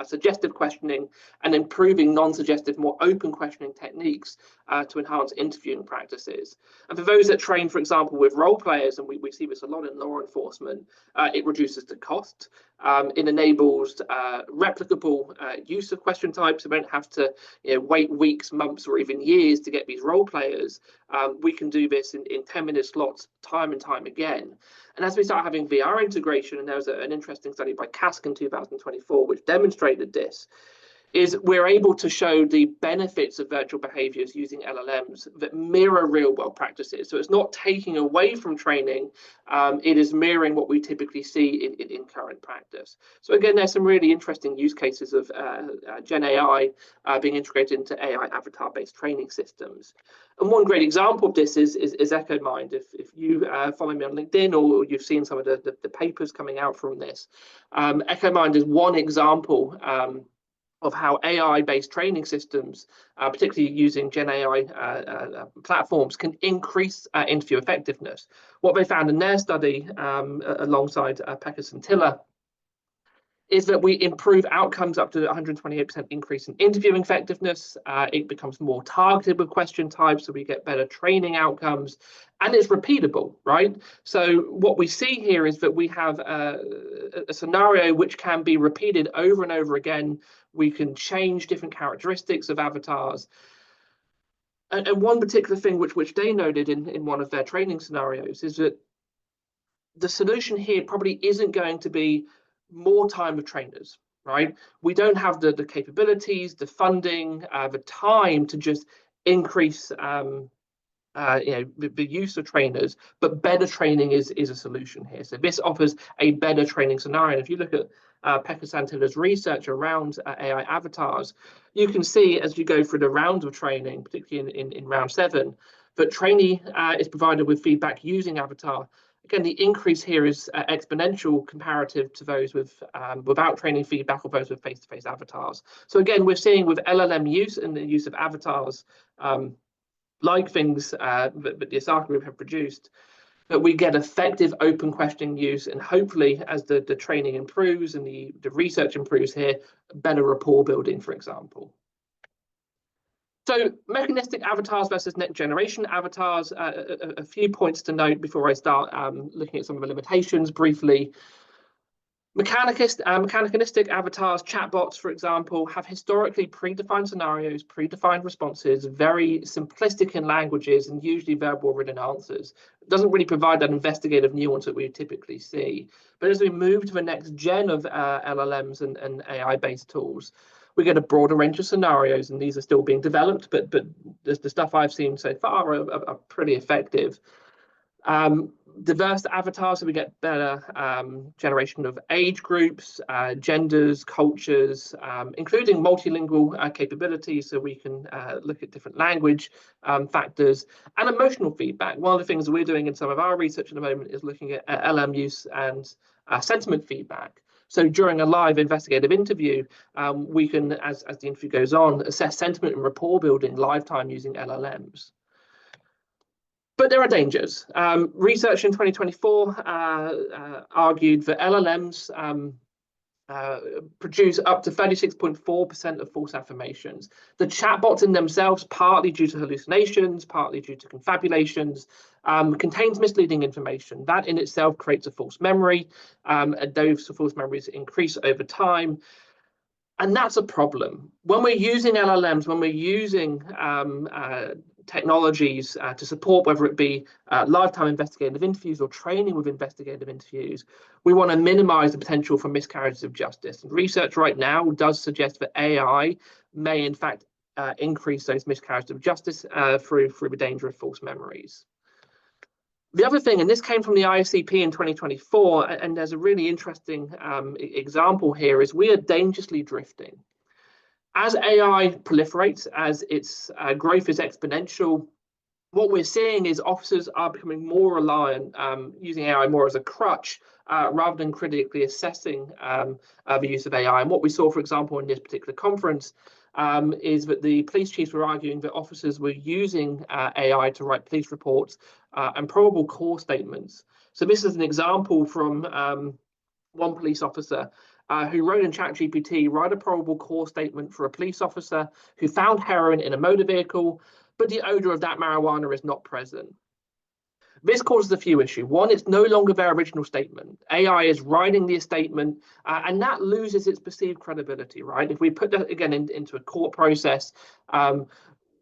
suggestive questioning and improving non-suggestive, more open questioning techniques to enhance interviewing practices. And for those that train, for example, with role players, and we see this a lot in law enforcement, it reduces the cost. It enables replicable use of question types. So we don't have to wait weeks, months, or even years to get these role players. We can do this in 10-minute slots time and time again. And as we start having VR integration, and there was an interesting study by Kask in 2024 which demonstrated this, is we're able to show the benefits of virtual behaviors using LLMs that mirror real-world practices. So it's not taking away from training, it is mirroring what we typically see in current practice. So again, there's some really interesting use cases of Gen AI being integrated into AI avatar-based training systems. And one great example of this is EchoMind. If you follow me on LinkedIn or you've seen some of the papers coming out from this, EchoMind is one example of how AI-based training systems, particularly using Gen AI platforms, can increase interview effectiveness. What they found in their study, alongside Pekka Sintila, is that we improve outcomes up to 128% increase in interviewing effectiveness. It becomes more targeted with question types, so we get better training outcomes, and it's repeatable, right? So what we see here is that we have a scenario which can be repeated over and over again. We can change different characteristics of avatars. And one particular thing which they noted in one of their training scenarios is that the solution here probably isn't going to be more time with trainers, right? We don't have the capabilities, the funding, the time to just increase the use of trainers, but better training is a solution here. So this offers a better training scenario. And if you look at Pekka Santila's research around AI avatars, you can see as you go through the rounds of training, particularly in round 7, that trainee is provided with feedback using avatar. Again, the increase here is exponential comparative to those with without training feedback or those with face-to-face avatars. So again, we're seeing with LLM use and the use of avatars, like things that the Osaka group have produced, that we get effective open question use, and hopefully as the training improves and the research improves here, better rapport building, for example. So mechanistic avatars versus next generation avatars, a few points to note before I start looking at some of the limitations briefly. Mechanistic avatars, chatbots, for example, have historically predefined scenarios, predefined responses, very simplistic in languages, and usually verbal written answers. It doesn't really provide that investigative nuance that we typically see. But as we move to the next gen of LLMs and AI-based tools, we get a broader range of scenarios, and these are still being developed, but the stuff I've seen so far are pretty effective. Diverse avatars, so we get better generation of age groups, genders, cultures, including multilingual capabilities, so we can look at different language factors, and emotional feedback. One of the things we're doing in some of our research at the moment is looking at LM use and sentiment feedback. So during a live investigative interview, we can, as the interview goes on, assess sentiment and rapport building live time using LLMs. But there are dangers. Research in 2024 argued that LLMs produce up to 36.4% of false affirmations. The chatbots in themselves, partly due to hallucinations, partly due to confabulations, contains misleading information. That in itself creates a false memory, and those false memories increase over time. And that's a problem. When we're using LLMs, when we're using technologies to support, whether it be lifetime investigative interviews or training with investigative interviews, we want to minimize the potential for miscarriages of justice. And research right now does suggest that AI may in fact increase those miscarriages of justice through the danger of false memories. The other thing, and this came from the ISCP in 2024, and there's a really interesting example here, is we are dangerously drifting. As AI proliferates, as its growth is exponential, what we're seeing is officers are becoming more reliant, using AI more as a crutch, rather than critically assessing the use of AI. And what we saw, for example, in this particular conference, is that the police chiefs were arguing that officers were using AI to write police reports and probable cause statements. So this is an example from one police officer who wrote in ChatGPT, write a probable cause statement for a police officer who found heroin in a motor vehicle, but the odor of that marijuana is not present. This causes a few issues. One, it's no longer their original statement. AI is writing the statement, and that loses its perceived credibility, right? If we put that again into a court process,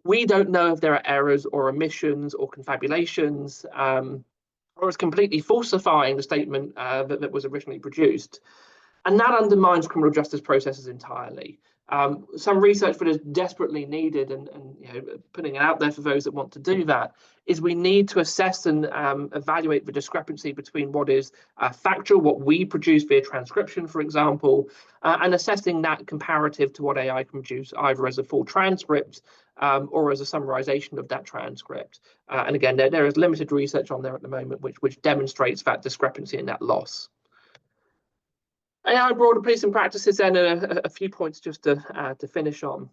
we don't know if there are errors or omissions or confabulations, or it's completely falsifying the statement that was originally produced. And that undermines criminal justice processes entirely. Some research that is desperately needed, and putting it out there for those that want to do that, is we need to assess and evaluate the discrepancy between what is factual, what we produce via transcription, for example, and assessing that comparative to what AI can produce either as a full transcript or as a summarization of that transcript. And again, there is limited research on there at the moment which demonstrates that discrepancy and that loss. AI broader policing practices, then a few points just to finish on.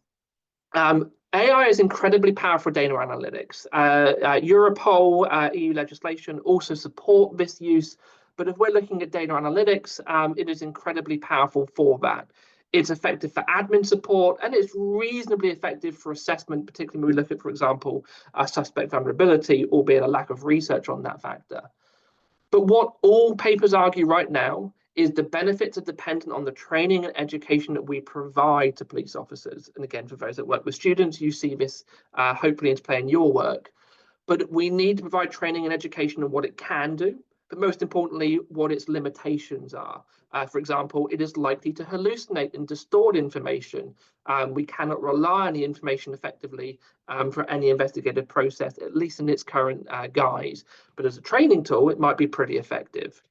AI is incredibly powerful data analytics. Europol, EU legislation also support this use, But if we're looking at data analytics, it is incredibly powerful for that. It's effective for admin support, and it's reasonably effective for assessment, particularly when we look at, for example, suspect vulnerability, albeit a lack of research on that factor. But what all papers argue right now is the benefits are dependent on the training and education that we provide to police officers. And again, for those that work with students, you see this hopefully into play in your work. But we need to provide training and education on what it can do, but most importantly, what its limitations are. For example, it is likely to hallucinate and distort information. We cannot rely on the information effectively for any investigative process, at least in its current guise. But as a training tool, it might be pretty effective.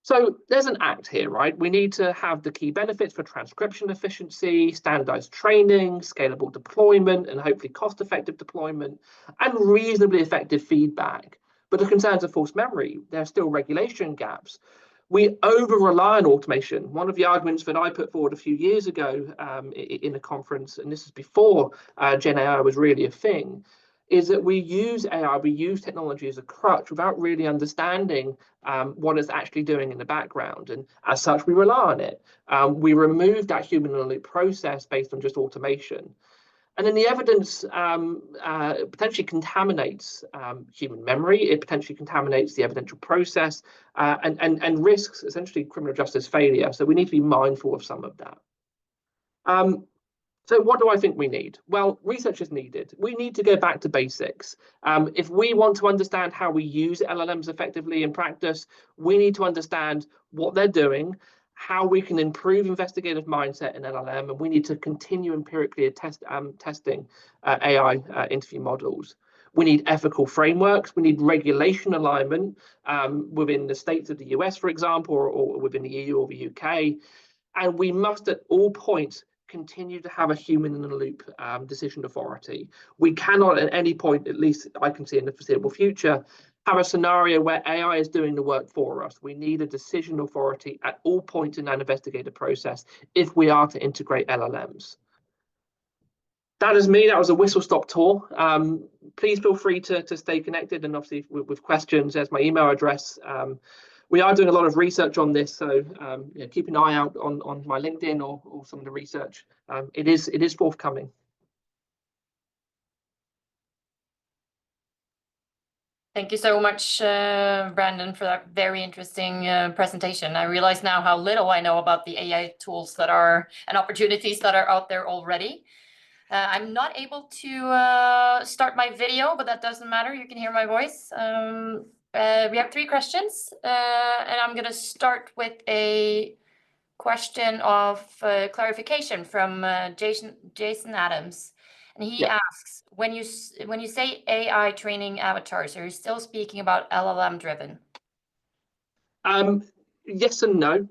So there's an act here, right? We need to have the key benefits for transcription efficiency, standardized training, scalable deployment, and hopefully cost-effective deployment, and reasonably effective feedback. But the concerns of false memory, there are still regulation gaps. We over-rely on automation. One of the arguments that I put forward a few years ago in a conference, and this is before Gen AI was really a thing, is that we use AI, we use technology as a crutch without really understanding what it's actually doing in the background. And as such, we rely on it. We remove that human in the loop process based on just automation. And then the evidence potentially contaminates human memory. It potentially contaminates the evidential process and risks essentially criminal justice failure. So we need to be mindful of some of that. So what do I think we need? Well, research is needed. We need to go back to basics. If we want to understand how we use LLMs effectively in practice, we need to understand what they're doing, how we can improve investigative mindset in LLM, and we need to continue empirically testing AI interview models. We need ethical frameworks. We need regulation alignment within the states of the US, for example, or within the EU or the UK. And we must at all points continue to have a human in the loop decision authority. We cannot at any point, at least I can see in the foreseeable future, have a scenario where AI is doing the work for us. We need a decision authority at all points in that investigative process if we are to integrate LLMs. That is me. That was a whistle-stop tour. Please feel free to stay connected, and obviously with questions, there's my email address. We are doing a lot of research on this, so yeah, keep an eye out on my LinkedIn or some of the research. It is forthcoming. Thank you so much, Brandon, for that very interesting presentation. I realize now how little I know about the AI tools that are and opportunities that are out there already. I'm not able to start my video, but that doesn't matter. You can hear my voice. We have 3 questions, and I'm going to start with a question of clarification from Jason Adams. And he asks, when you say AI training avatars, are you still speaking about LLM driven? Yes and no.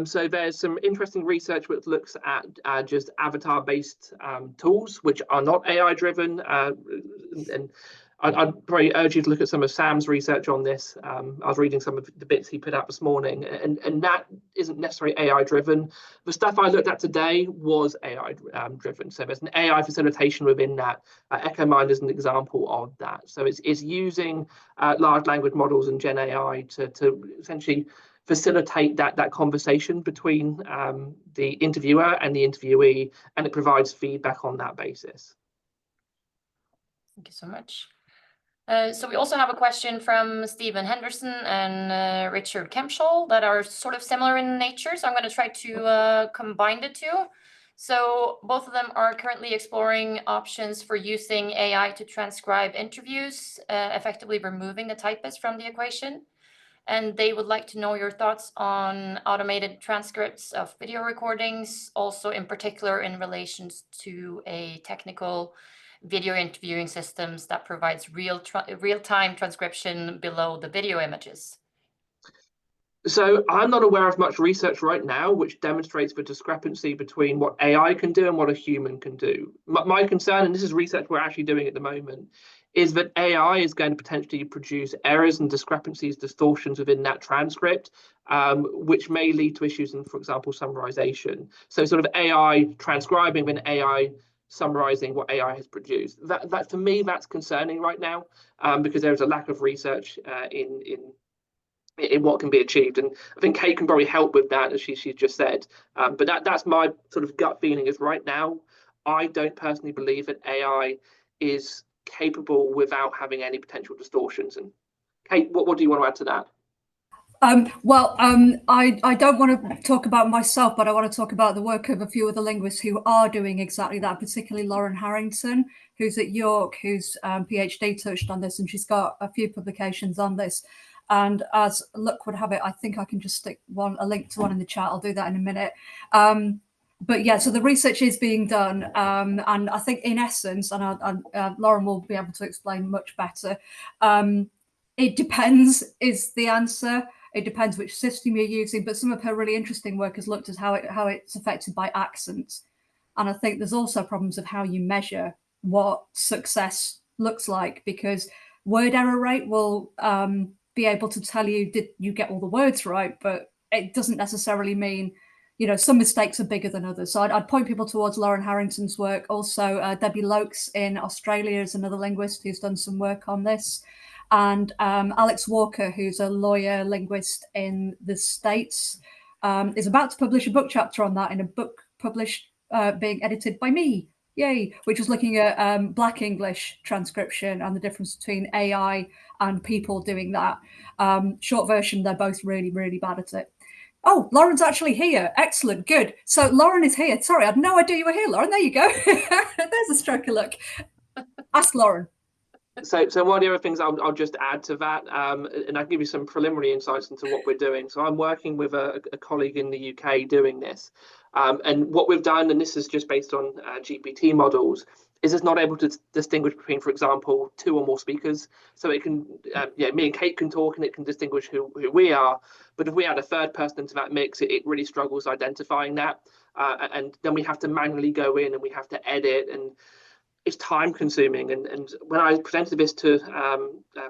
So there's some interesting research which looks at just avatar-based tools, which are not AI-driven. And I'd probably urge you to look at some of Sam's research on this. I was reading some of the bits he put out this morning, and that isn't necessarily AI-driven. The stuff I looked at today was AI-driven. So there's an AI facilitation within that. EchoMind is an example of that. So it's using large language models and Gen AI to essentially facilitate that conversation between the interviewer and the interviewee, and it provides feedback on that basis. Thank you so much. So we also have a question from Stephen Henderson and Richard Kempschel that are sort of similar in nature. So I'm going to try to combine the two. So both of them are currently exploring options for using AI to transcribe interviews, effectively removing the typist from the equation. And they would like to know your thoughts on automated transcripts of video recordings, also in particular in relation to a technical video interviewing systems that provides real-time transcription below the video images. So I'm not aware of much research right now which demonstrates the discrepancy between what AI can do and what a human can do. My concern, and this is research we're actually doing at the moment, is that AI is going to potentially produce errors and discrepancies, distortions within that transcript, which may lead to issues in, for example, summarization. So sort of AI transcribing and AI summarizing what AI has produced. That for me, that's concerning right now, because there is a lack of research in in what can be achieved. And I think Kate can probably help with that, as she just said. But that's my sort of gut feeling is right now, I don't personally believe that AI is capable without having any potential distortions. And Kate, what do you want to add to that? I don't want to talk about myself, but I want to talk about the work of a few other linguists who are doing exactly that, particularly Lauren Harrington, who's at York, whose PhD touched on this, and she's got a few publications on this. And as luck would have it, I think I can just stick a link to one in the chat. I'll do that in a minute. But yeah, so the research is being done, and I think in essence, and Lauren will be able to explain much better, it depends is the answer. It depends which system you're using, but some of her really interesting work has looked at how it's affected by accent. And I think there's also problems of how you measure what success looks like, because word error rate will be able to tell you, did you get all the words right? But it doesn't necessarily mean, some mistakes are bigger than others. So I'd point people towards Lauren Harrington's work. Also, Debbie Lokes in Australia is another linguist who's done some work on this. And Alex Walker, who's a lawyer linguist in the States, is about to publish a book chapter on that in a book published, being edited by me, yay, which was looking at Black English transcription and the difference between AI and people doing that. Short version, they're both really, really bad at it. Oh, Lauren's actually here. Excellent, good. So Lauren is here. Sorry, I had no idea you were here, Lauren. There you go. There's a stroke of luck. Ask Lauren. So one of the other things I'll just add to that, and I'll give you some preliminary insights into what we're doing. So I'm working with a colleague in the UK doing this. And what we've done, and this is just based on GPT models, is it's not able to distinguish between, for example, 2 or more speakers. So it can, me and Kate can talk and it can distinguish who we are. But if we add a third person into that mix, it really struggles identifying that. And then we have to manually go in and we have to edit, and it's time consuming. And when I presented this to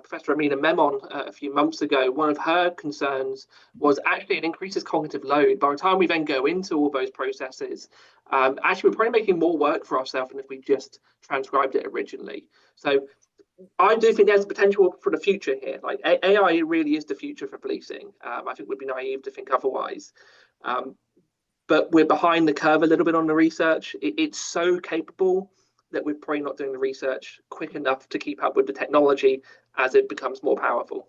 Professor Amina Memon a few months ago, one of her concerns was actually it increases cognitive load. By the time we then go into all those processes, actually we're probably making more work for ourselves than if we just transcribed it originally. So I do think there's potential for the future here. Like AI really is the future for policing. I think we'd be naive to think otherwise. But we're behind the curve a little bit on the research. It's so capable that we're probably not doing the research quick enough to keep up with the technology as it becomes more powerful.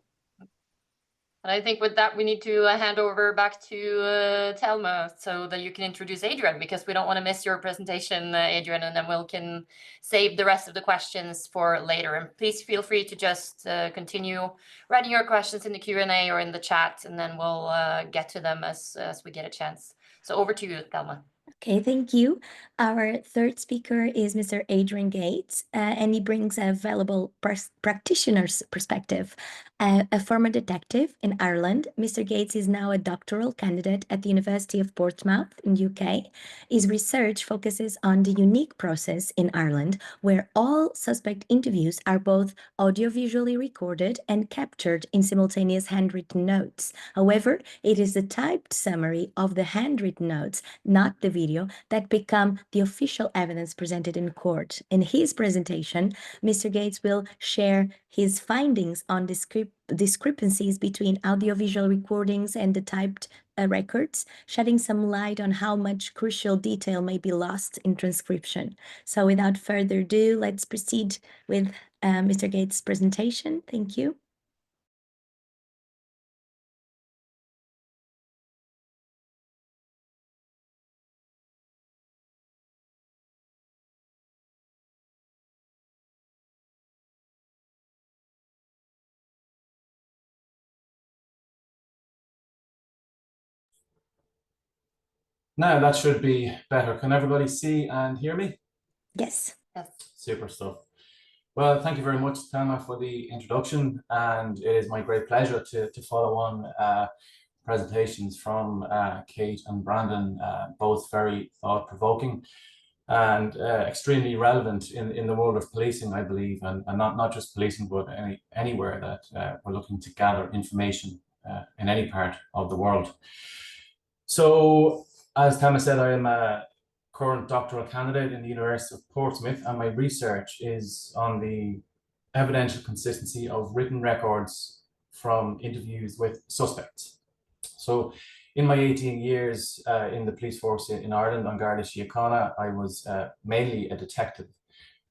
And I think with that, we need to hand over back to Thelma so that you can introduce Adrian, because we don't want to miss your presentation, Adrian, and then we can save the rest of the questions for later. And please feel free to just continue writing your questions in the Q&A or in the chat, and then we'll get to them as we get a chance. So over to you, Thelma. Okay, thank you. Our third speaker is Mr. Adrian Gates, and he brings a valuable practitioner's perspective. A former detective in Ireland, Mr. Gates is now a doctoral candidate at the University of Portsmouth in UK. His research focuses on the unique process in Ireland where all suspect interviews are both audiovisually recorded and captured in simultaneous handwritten notes. However, it is the typed summary of the handwritten notes, not the video, that become the official evidence presented in court. In his presentation, Mr. Gates will share his findings on discrepancies between audiovisual recordings and the typed records, shedding some light on how much crucial detail may be lost in transcription. So without further ado, let's proceed with Mr. Gates' presentation. Thank you. Now that should be better. Can everybody see and hear me? Yes. Yes. Super stuff. Well, thank you very much, Thelma, for the introduction, and it is my great pleasure to follow on presentations from Kate and Brandon, both very thought-provoking and extremely relevant in the world of policing, I believe, and not just policing, but anywhere that we're looking to gather information in any part of the world. So, as Thelma said, I am a current doctoral candidate in the University of Portsmouth, and my research is on the evidential consistency of written records from interviews with suspects. So in my 18 years in the police force in Ireland, on Garda Síochána, I was mainly a detective.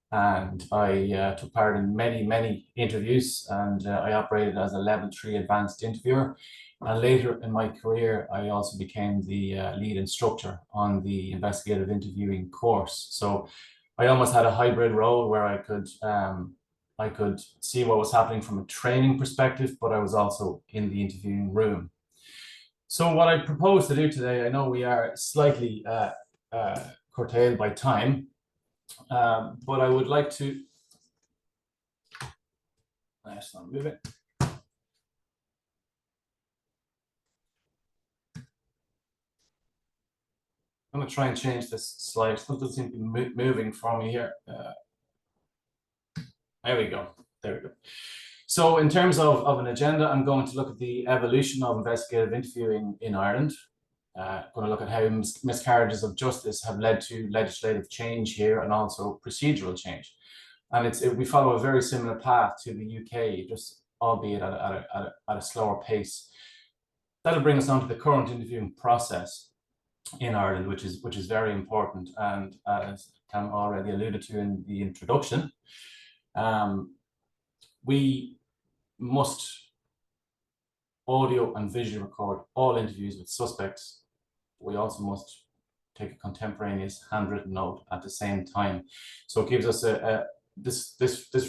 And I took part in many interviews, and I operated as a level 3 advanced interviewer. And later in my career, I also became the lead instructor on the investigative interviewing course. So I almost had a hybrid role where I could see what was happening from a training perspective, but I was also in the interviewing room. So what I propose to do today, I know we are slightly curtailed by time, but I would like to, let's not move it. I'm going to try and change this slide. It doesn't seem to be moving for me here. There we go. There we go. So in terms of an agenda, I'm going to look at the evolution of investigative interviewing in Ireland. I'm going to look at how miscarriages of justice have led to legislative change here and also procedural change. And we follow a very similar path to the UK, just albeit at a slower pace. That'll bring us on to the current interviewing process in Ireland, which is very important. And as Tam already alluded to in the introduction, we must audio and visually record all interviews with suspects. We also must take a contemporaneous handwritten note at the same time. So it gives us this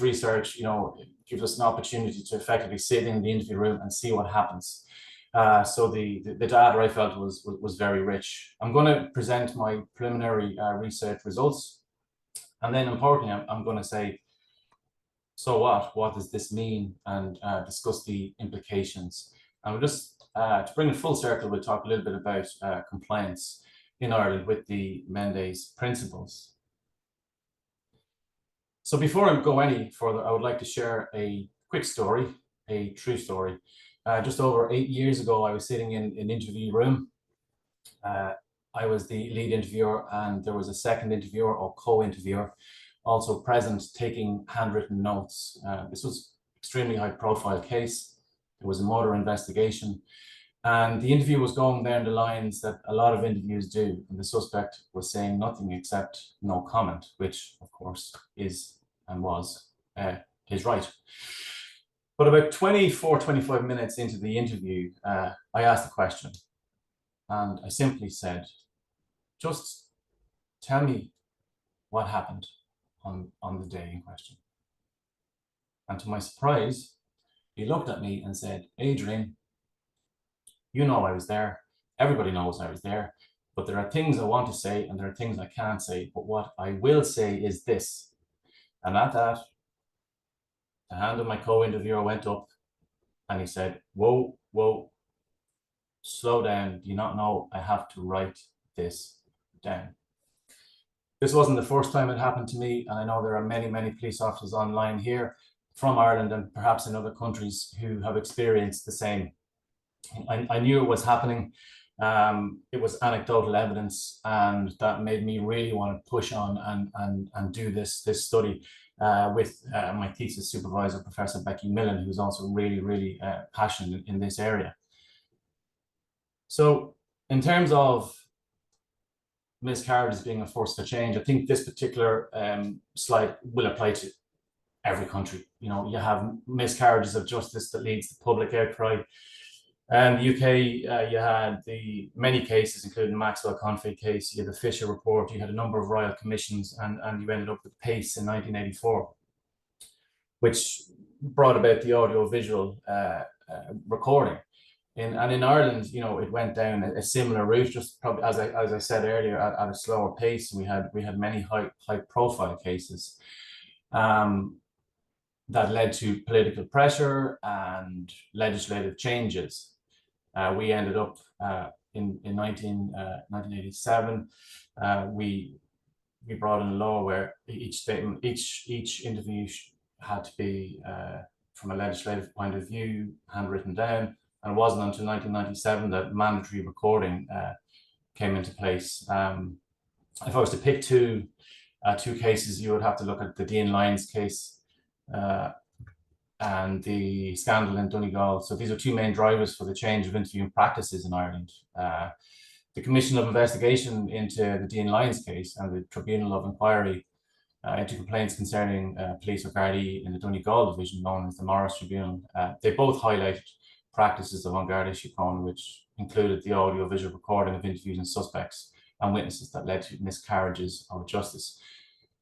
research, you know, gives us an opportunity to effectively sit in the interview room and see what happens. So the data I felt was very rich. I'm going to present my preliminary research results, and then importantly, I'm going to say, so what does this mean, and discuss the implications. And we'll just, to bring it full circle, we'll talk a little bit about compliance in Ireland with the Mendes principles. So before I go any further, I would like to share a quick story, a true story. Just over 8 years ago, I was sitting in an interview room. I was the lead interviewer, and there was a second interviewer or co-interviewer also present, taking handwritten notes. This was extremely high profile case. It was a murder investigation, and the interview was going down the lines that a lot of interviews do, and the suspect was saying nothing except no comment, which of course is and was his right. But about 25 minutes into the interview, I asked a question, and I simply said, just tell me what happened on the day in question. And to my surprise, he looked at me and said, Adrian, you know I was there. Everybody knows I was there. But there are things I want to say and there are things I can't say. But what I will say is this. And at that, the hand of my co-interviewer went up and he said, whoa, slow down. Do you not know I have to write this down? This wasn't the first time it happened to me, and I know there are many police officers online here from Ireland and perhaps in other countries who have experienced the same. I knew it was happening. It was anecdotal evidence, and that made me really want to push on and do this study with my thesis supervisor, Professor Becky Millen, who's also really passionate in this area. So in terms of miscarriages being a force for change, I think this particular slide will apply to every country. You know, you have miscarriages of justice that leads to public outcry. And the UK, you had the many cases, including Maxwell Config case, you had the Fisher report, you had a number of royal commissions, and you ended up with PACE in 1984, which brought about the audio-visual recording. And in Ireland, you know, it went down a similar route, just probably as I said earlier, at a slower pace. We had many high-profile cases that led to political pressure and legislative changes. We ended up in 1987. We brought in a law where each statement, each interview had to be, from a legislative point of view, handwritten down. And it wasn't until 1997 that mandatory recording came into place. If I was to pick two cases, you would have to look at the Dean Lyons case. and the scandal in Donegal. So these are two main drivers for the change of interviewing practices in Ireland. The Commission of Investigation into the Dean Lyons case and the Tribunal of Inquiry into complaints concerning police or Gardaí in the Donegal division, known as the Morris Tribunal, they both highlighted practices of an Garda Síochána, which included the audio-visual recording of interviews and suspects and witnesses that led to miscarriages of justice.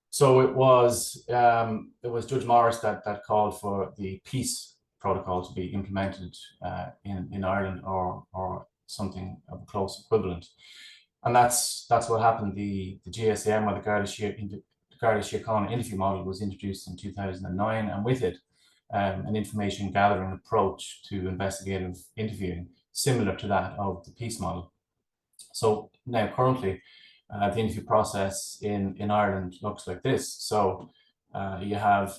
So it was Judge Morris that called for the peace protocol to be implemented in Ireland, or something of a close equivalent, and that's what happened. The GSAM, or the Garda Síochána interview model, was introduced in 2009, and with it, an information gathering approach to investigative interviewing, similar to that of the peace model. So now, currently, the interview process in Ireland looks like this. So we have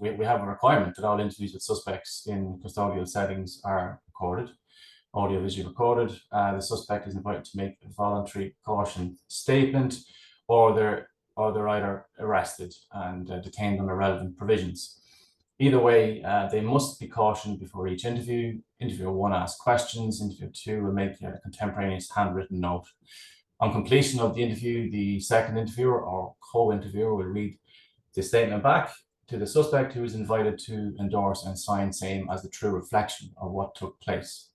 a requirement that all interviews with suspects in custodial settings are recorded, audio-visually recorded. The suspect is invited to make a voluntary caution statement, or they're either arrested and detained under relevant provisions. Either way, they must be cautioned before each interview. Interviewer 1 asks questions. Interviewer 2 will make a contemporaneous handwritten note. On completion of the interview, the second interviewer or co-interviewer will read the statement back to the suspect, who is invited to endorse and sign same as the true reflection of what took place.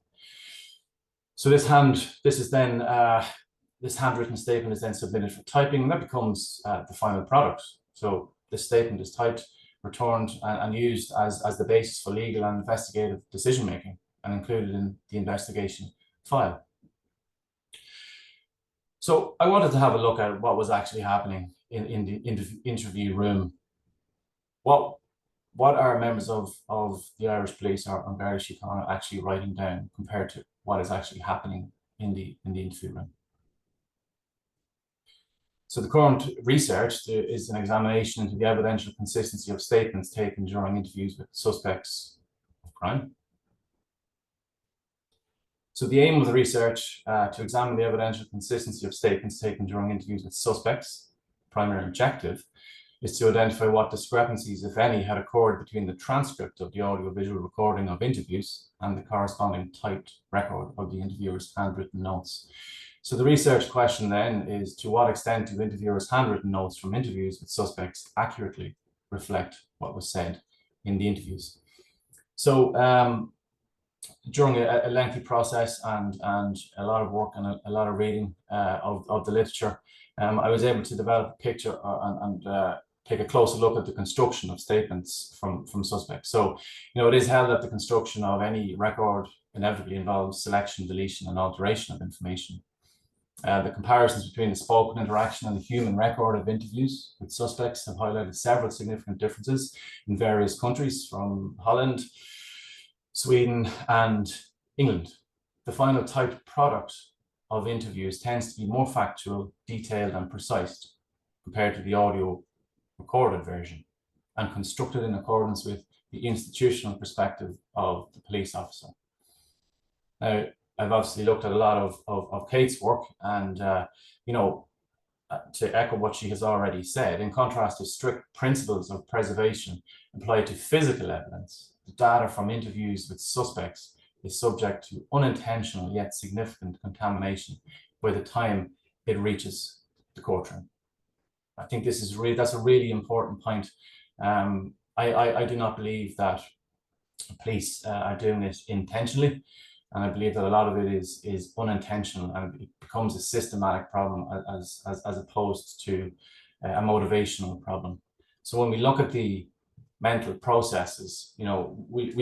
So this handwritten statement is then submitted for typing, and that becomes the final product. So this statement is typed, returned, and used as the basis for legal and investigative decision making, and included in the investigation file. So I wanted to have a look at what was actually happening in the interview room. What are members of the Irish Police or Garda Síochána actually writing down compared to what is actually happening in the interview room? So the current research is an examination into the evidential consistency of statements taken during interviews with suspects of crime. So the aim of the research to examine the evidential consistency of statements taken during interviews with suspects, primary objective, is to identify what discrepancies, if any, had occurred between the transcript of the audio-visual recording of interviews and the corresponding typed record of the interviewer's handwritten notes. So the research question then is, to what extent do interviewers' handwritten notes from interviews with suspects accurately reflect what was said in the interviews? So during a lengthy process and a lot of work and a lot of reading of the literature, I was able to develop a picture and take a closer look at the construction of statements from suspects. So, it is held that the construction of any record inevitably involves selection, deletion, and alteration of information. The comparisons between the spoken interaction and the human record of interviews with suspects have highlighted several significant differences in various countries, from Holland, Sweden, and England. The final typed product of interviews tends to be more factual, detailed, and precise compared to the audio recorded version, and constructed in accordance with the institutional perspective of the police officer. Now, I've obviously looked at a lot of Kate's work, and to echo what she has already said, in contrast to strict principles of preservation applied to physical evidence, the data from interviews with suspects is subject to unintentional yet significant contamination by the time it reaches the courtroom. I think that's a really important point. I do not believe that police are doing this intentionally, and I believe that a lot of it is unintentional, and it becomes a systematic problem as opposed to a motivational problem. So when we look at the mental processes, we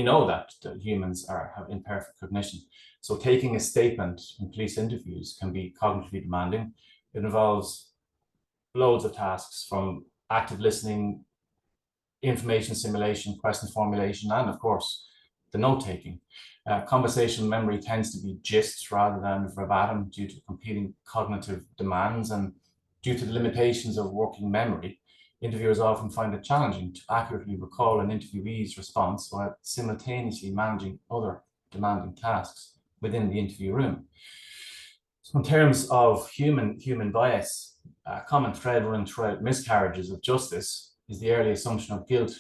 know that humans have imperfect cognition. So taking a statement in police interviews can be cognitively demanding. It involves loads of tasks, from active listening, information assimilation, question formulation, and of course, the note-taking. Conversational memory tends to be gists rather than verbatim due to competing cognitive demands, and due to the limitations of working memory, interviewers often find it challenging to accurately recall an interviewee's response while simultaneously managing other demanding tasks within the interview room. So in terms of human bias, a common thread running throughout miscarriages of justice is the early assumption of guilt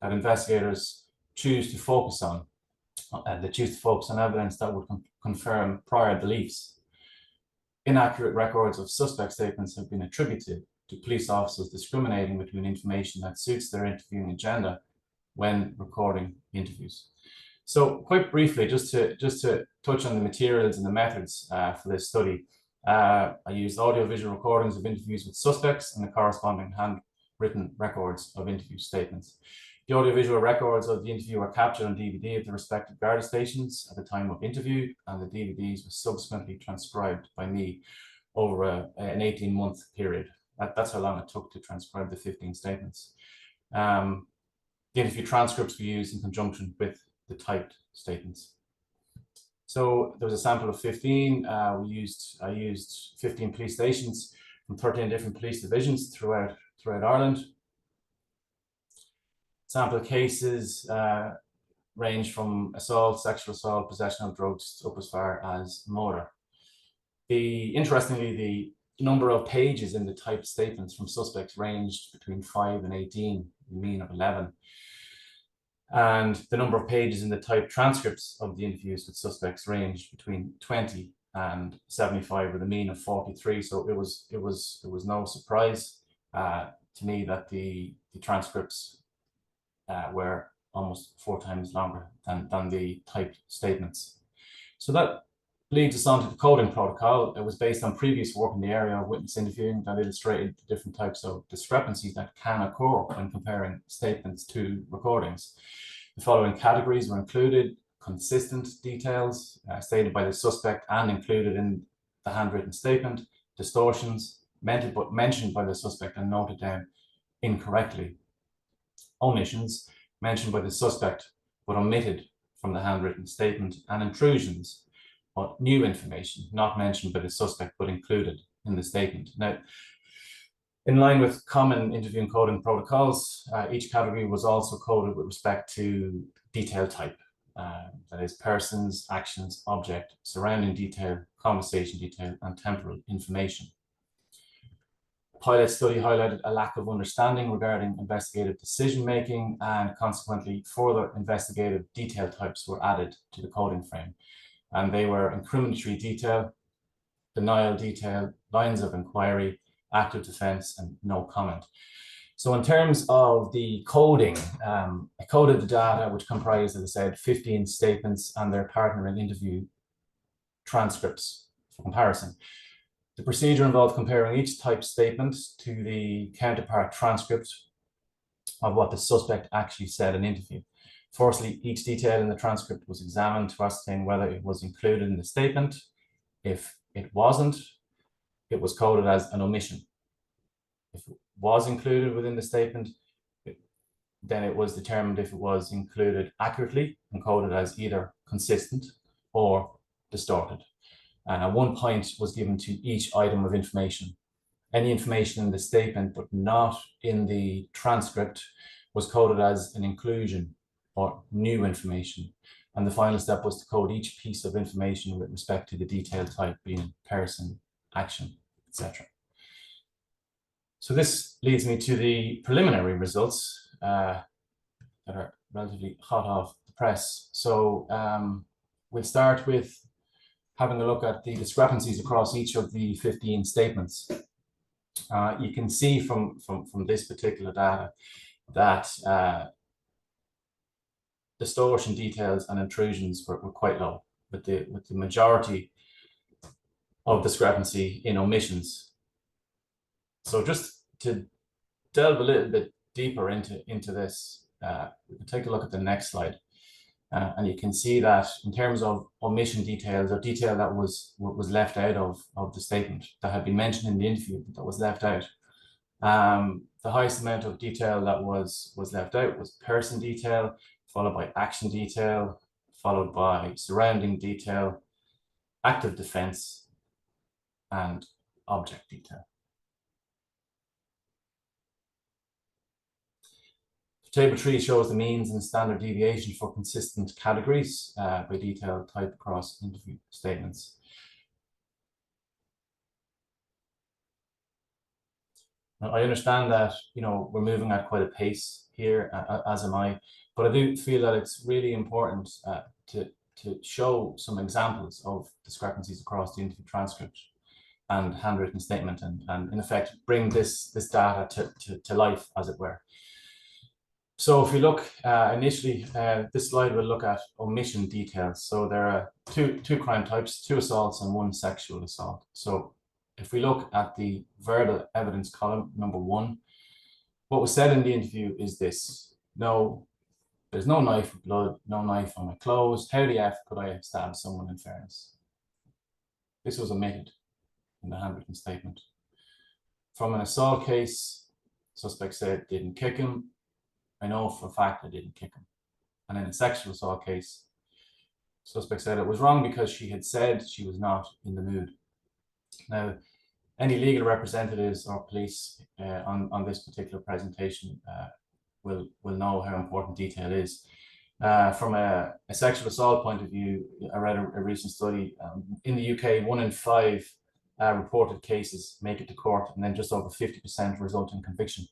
that investigators choose to focus on. They choose to focus on evidence that would confirm prior beliefs. Inaccurate records of suspect statements have been attributed to police officers discriminating between information that suits their interviewing agenda when recording interviews. So quite briefly, just to touch on the materials and the methods for this study, I used audio-visual recordings of interviews with suspects and the corresponding handwritten records of interview statements. The audiovisual records of the interview were captured on DVD at the respective guard stations at the time of interview, and the DVDs were subsequently transcribed by me over an 18-month period. That's how long it took to transcribe the 15 statements. The interview transcripts were used in conjunction with the typed statements. So there was a sample of 15. I used 15 police stations from 13 different police divisions throughout Ireland. Sample cases range from assault, sexual assault, possession of drugs, up as far as murder. Interestingly, the number of pages in the typed statements from suspects ranged between 5 and 18, a mean of 11. And the number of pages in the typed transcripts of the interviews with suspects ranged between 20 and 75, with a mean of 43. So it was no surprise to me that the transcripts were almost 4 times longer than the typed statements. So that leads us on to the coding protocol. It was based on previous work in the area of witness interviewing that illustrated the different types of discrepancies that can occur when comparing statements to recordings. The following categories were included: consistent details stated by the suspect and included in the handwritten statement; distortions mentioned by the suspect and noted down incorrectly; omissions mentioned by the suspect but omitted from the handwritten statement; and intrusions, or new information not mentioned by the suspect but included in the statement. Now, in line with common interviewing coding protocols, each category was also coded with respect to detail type, that is, persons, actions, object, surrounding detail, conversation detail, and temporal information. The pilot study highlighted a lack of understanding regarding investigative decision-making, and consequently further investigative detail types were added to the coding frame. And they were incriminatory detail, denial detail, lines of inquiry, active defense, and no comment. So in terms of the coding, I coded the data, which comprised, as I said, 15 statements and their partner in interview transcripts for comparison. The procedure involved comparing each typed statement to the counterpart transcript of what the suspect actually said in interview. Firstly, each detail in the transcript was examined to ascertain whether it was included in the statement. If it wasn't, it was coded as an omission. If it was included within the statement, then it was determined if it was included accurately and coded as either consistent or distorted. And 1 point was given to each item of information. Any information in the statement but not in the transcript was coded as an inclusion or new information. And the final step was to code each piece of information with respect to the detail type, being person, action, etc. So this leads me to the preliminary results that are relatively hot off the press. So we'll start with having a look at the discrepancies across each of the 15 statements. You can see from this particular data that distortion details and intrusions were quite low, with the majority of discrepancy in omissions. So just to delve a little bit deeper into this, we can take a look at the next slide. And you can see that in terms of omission details, or detail that was left out of the statement that had been mentioned in the interview that was left out, the highest amount of detail that was left out was person detail, followed by action detail, followed by surrounding detail, active defense, and object detail. Table 3 shows the means and standard deviation for consistent categories by detail type across interview statements. Now, I understand that, you know, we're moving at quite a pace here, as am I, but I do feel that it's really important to show some examples of discrepancies across the interview transcript and handwritten statement, and in effect bring this data to life, as it were. So if you look initially, this slide will look at omission details. So there are two crime types, 2 assaults and 1 sexual assault. So if we look at the verbal evidence column, number 1, what was said in the interview is this: no, there's no knife with blood, no knife on my clothes. How the F could I have stabbed someone, in fairness? This was omitted in the handwritten statement. From an assault case, suspect said didn't kick him. I know for a fact I didn't kick him. And in a sexual assault case, suspect said it was wrong because she had said she was not in the mood. Now, any legal representatives or police on this particular presentation will know how important detail is. From a sexual assault point of view, I read a recent study. In the UK, 1 in 5 reported cases make it to court, and then just over 50% result in conviction.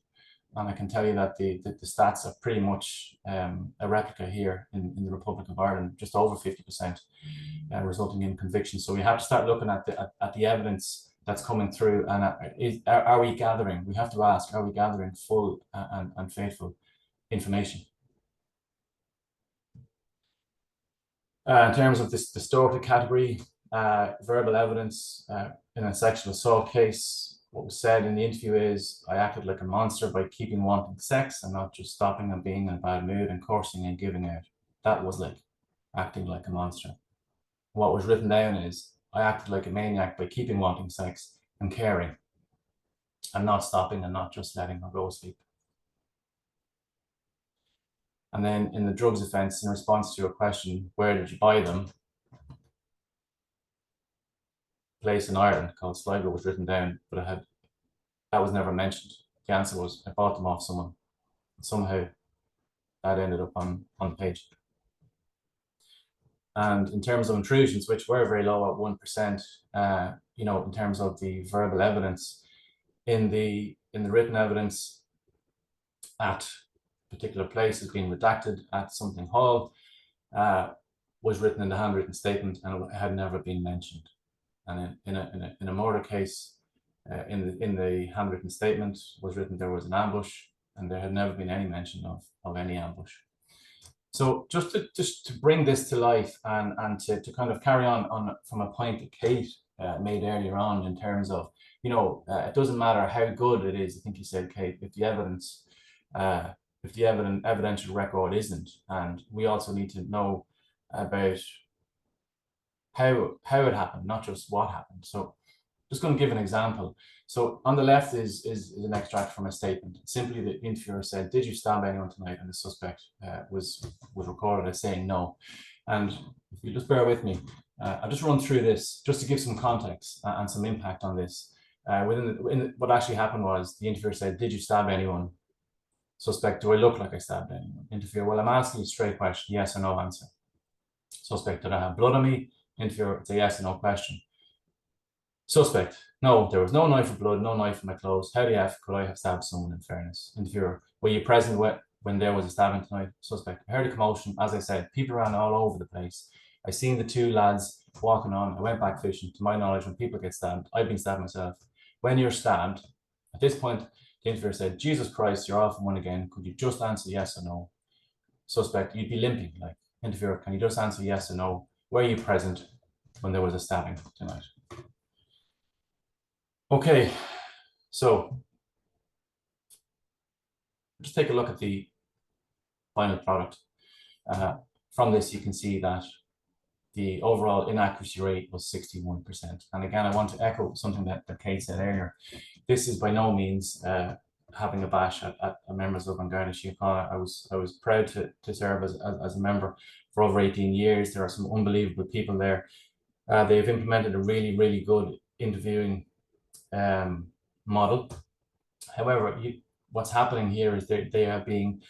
And I can tell you that the stats are pretty much a replica here in the Republic of Ireland, just over 50% resulting in conviction. So we have to start looking at the evidence that's coming through, and are we gathering? We have to ask, are we gathering full and faithful information? In terms of this distorted category, verbal evidence in a sexual assault case, what was said in the interview is, I acted like a monster by keeping wanting sex and not just stopping and being in a bad mood and coursing and giving out. That was like acting like a monster. What was written down is, I acted like a maniac by keeping wanting sex and caring and not stopping and not just letting her go to sleep. And then in the drugs offence, in response to your question, where did you buy them? Place in Ireland called Sligo was written down, but that was never mentioned. The answer was, I bought them off someone. Somehow that ended up on the page. And in terms of intrusions, which were very low at 1%, you know, in terms of the verbal evidence, in the written evidence at particular places being redacted at something hall was written in the handwritten statement, and it had never been mentioned. And in a murder case, in the handwritten statement was written there was an ambush, and there had never been any mention of any ambush. So just to bring this to life and to kind of carry on from a point that Kate made earlier on, in terms of, you know, it doesn't matter how good it is, I think you said, Kate, if the evidence, if the evidential record isn't, and we also need to know about how it happened, not just what happened. So just going to give an example. So on the left is an extract from a statement. Simply, the interviewer said, did you stab anyone tonight? And the suspect was recorded as saying no. And if you just bear with me, I'll just run through this just to give some context and some impact on this. What actually happened was the interviewer said, did you stab anyone? Suspect, do I look like I stabbed anyone? Interviewer, well, I'm asking you a straight question, yes or no answer. Suspect, did I have blood on me? Interviewer, it's a yes or no question. Suspect, no, there was no knife or blood, no knife in my clothes. How the F could I have stabbed someone, in fairness? Interviewer, were you present when there was a stabbing tonight? Suspect, I heard a commotion. As I said, people ran all over the place. I seen the 2 lads walking on. I went back fishing. To my knowledge, when people get stabbed, I've been stabbed myself. When you're stabbed, at this point, the interviewer said, Jesus Christ, you're off and one again. Could you just answer yes or no? Suspect, you'd be limping. Like, interviewer, can you just answer yes or no? Were you present when there was a stabbing tonight? Okay, so just take a look at the final product. From this, you can see that the overall inaccuracy rate was 61%. And again, I want to echo something that Kate said earlier. This is by no means having a bash at members of An Garda Síochána. I was proud to serve as a member for over 18 years. There are some unbelievable people there. They've implemented a really, really good interviewing model. However, what's happening here is they are being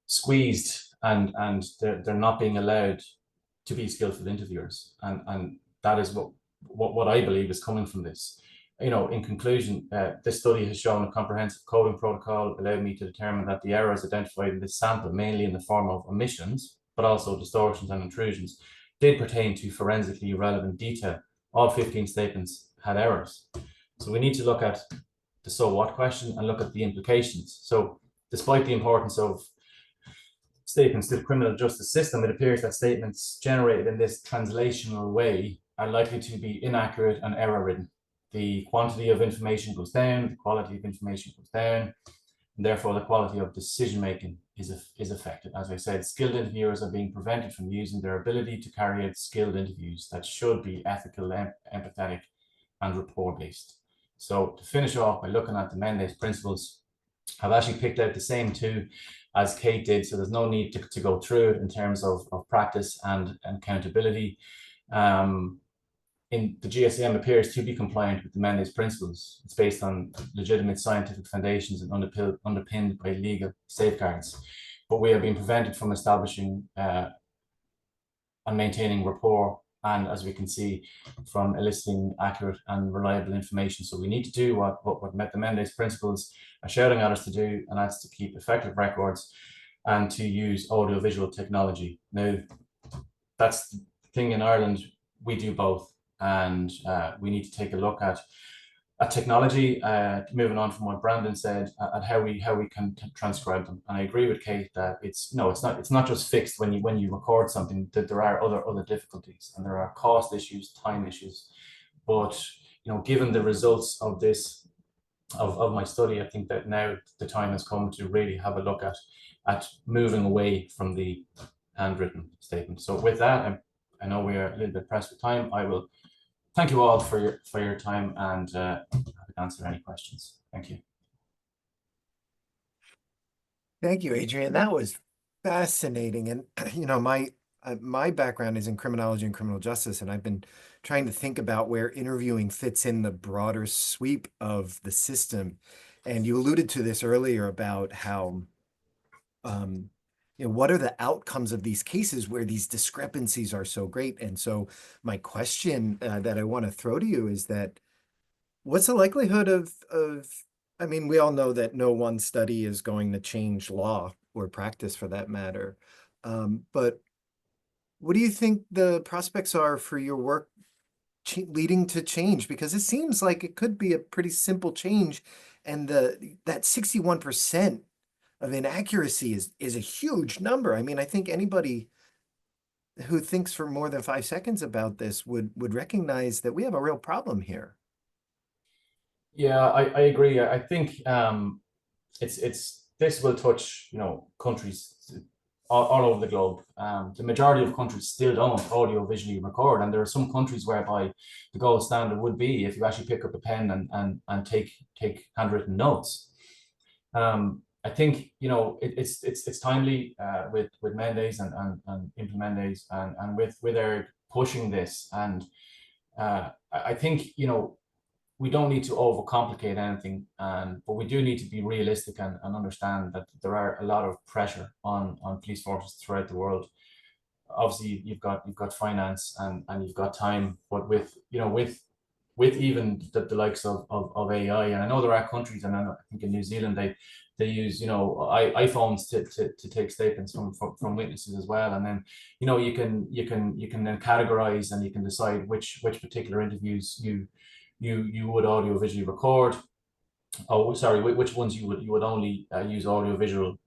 squeezed and they're not being allowed to be skillful interviewers, and that is what I believe is coming from this. in conclusion, this study has shown a comprehensive coding protocol allowed me to determine that the errors identified in this sample, mainly in the form of omissions, but also distortions and intrusions, did pertain to forensically relevant detail. All 15 statements had errors. So we need to look at the so what question and look at the implications. So despite the importance of statements to the criminal justice system, it appears that statements generated in this translational way are likely to be inaccurate and error-ridden. The quantity of information goes down, the quality of information goes down, and therefore the quality of decision-making is affected. As I said, skilled interviewers are being prevented from using their ability to carry out skilled interviews that should be ethical, empathetic, and rapport-based. So to finish off by looking at the Mendes principles, I've actually picked out the same two as Kate did, so there's no need to go through it in terms of practice and accountability. In the GSAM appears to be compliant with the Mendes principles. It's based on legitimate scientific foundations and underpinned by legal safeguards. But we have been prevented from establishing and maintaining rapport, and as we can see, from eliciting accurate and reliable information. So we need to do what the Mendes principles are shouting at us to do, and that's to keep effective records and to use audiovisual technology. Now, that's the thing in Ireland, we do both, and we need to take a look at technology, moving on from what Brandon said, at how we can transcribe them. And I agree with Kate that it's not just fixed when you record something, that there are other difficulties, and there are cost issues, time issues. But given the results of this of my study, I think that now the time has come to really have a look at moving away from the handwritten statement. So with that, I know we are a little bit pressed for time. I will thank you all for your time, and answer any questions. Thank you. Thank you, Adrian. That was fascinating. And my background is in criminology and criminal justice, and I've been trying to think about where interviewing fits in the broader sweep of the system. And you alluded to this earlier about how what are the outcomes of these cases where these discrepancies are so great? And so my question that I want to throw to you is that what's the likelihood of, I mean, we all know that no one study is going to change law or practice for that matter. But what do you think the prospects are for your work leading to change? Because it seems like it could be a pretty simple change. And that 61% of inaccuracy is a huge number. I mean, I think anybody who thinks for more than 5 seconds about this would recognize that we have a real problem here. Yeah, I agree. I think this will touch countries all over the globe. The majority of countries still don't audio visually record, and there are some countries whereby the gold standard would be if you actually pick up a pen and take handwritten notes. I think it's timely with Mendes and implement Mendes and with iIIRG pushing this, and I think we don't need to overcomplicate anything, but we do need to be realistic and understand that there are a lot of pressure on police forces throughout the world. Obviously, you've got finance and you've got time, but with even the likes of AI, and I know there are countries, and I think in New Zealand they use iPhones to take statements from witnesses as well, and then you can then categorize, and you can decide which particular interviews you would audio visually record. Oh, sorry, which ones you would only use audio visual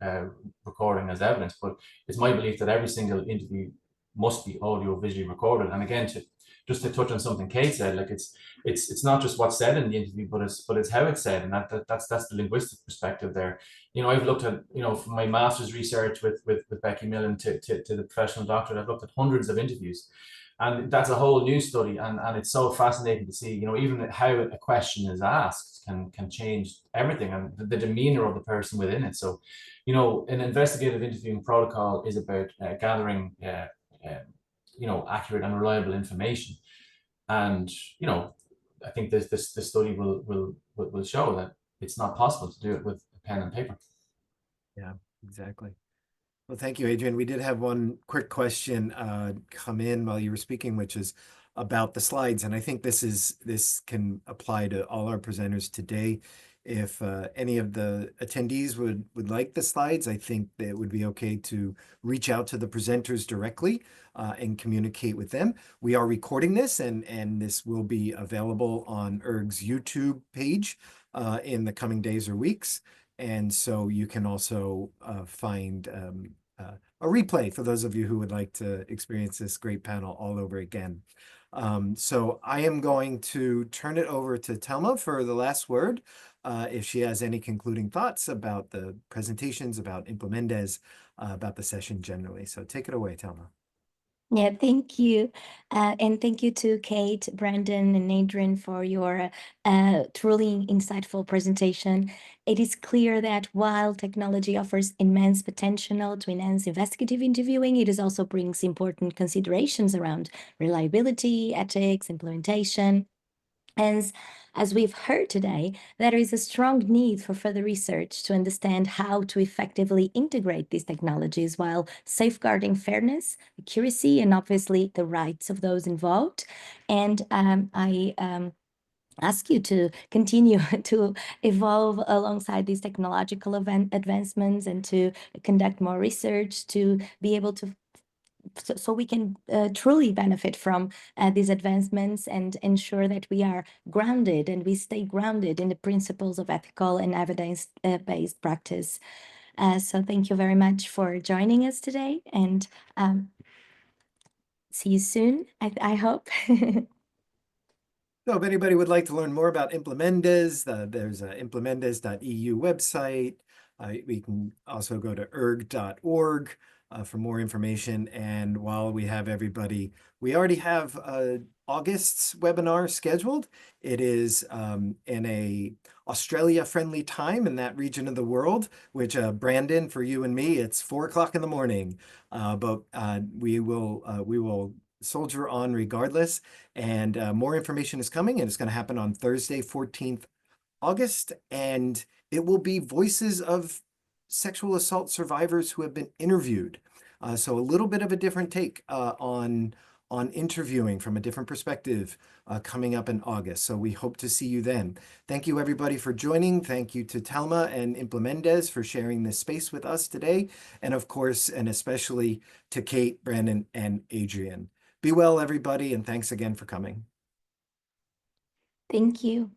recording as evidence. But it's my belief that every single interview must be audio visually recorded. And again, just to touch on something Kate said, like it's not just what's said in the interview, but it's how it's said, and that's the linguistic perspective there. I've looked at from my master's research with Becky Millen to the professional doctorate, I've looked at hundreds of interviews. And that's a whole new study, and it's so fascinating to see, even how a question is asked can change everything, and the demeanor of the person within it. So, an investigative interviewing protocol is about gathering, accurate and reliable information. And I think this study will show that it's not possible to do it with pen and paper. Yeah, exactly. Well, thank you, Adrian. We did have one quick question come in while you were speaking, which is, about the slides. And I think this can apply to all our presenters today. If any of the attendees would like the slides, I think that it would be okay to reach out to the presenters directly and communicate with them. We are recording this, and this will be available on iIIRG's YouTube page in the coming days or weeks. And so you can also find a replay for those of you who would like to experience this great panel all over again. So I am going to turn it over to Thelma for the last word. If she has any concluding thoughts about the presentations, about Implemendes, about the session generally. So take it away, Thelma. Yeah, thank you. And thank you to Kate, Brandon, and Adrian for your truly insightful presentation. It is clear that while technology offers immense potential to enhance investigative interviewing, it also brings important considerations around reliability, ethics, implementation. And as we've heard today, there is a strong need for further research to understand how to effectively integrate these technologies while safeguarding fairness, accuracy, and obviously the rights of those involved. And I ask you to continue to evolve alongside these technological advancements and to conduct more research to be able to so we can truly benefit from these advancements and ensure that we are grounded and we stay grounded in the principles of ethical and evidence-based practice. So thank you very much for joining us today, and see you soon, I hope. So if anybody would like to learn more about Implemendes, there's a implemendes.eu website. We can also go to iIIRG.org for more information. And while we have everybody, we already have August's webinar scheduled. It is in a Australia-friendly time in that region of the world, which Brandon, for you and me, it's 4 o'clock in the morning. But we will soldier on regardless. And more information is coming, and it's going to happen on Thursday, 14th August. And it will be voices of sexual assault survivors who have been interviewed. So a little bit of a different take on interviewing from a different perspective coming up in August. So we hope to see you then. Thank you, everybody, for joining. Thank you to Thelma and Implemendes for sharing this space with us today. And of course, and especially to Kate, Brandon, and Adrian. Be well, everybody, and thanks again for coming. Thank you.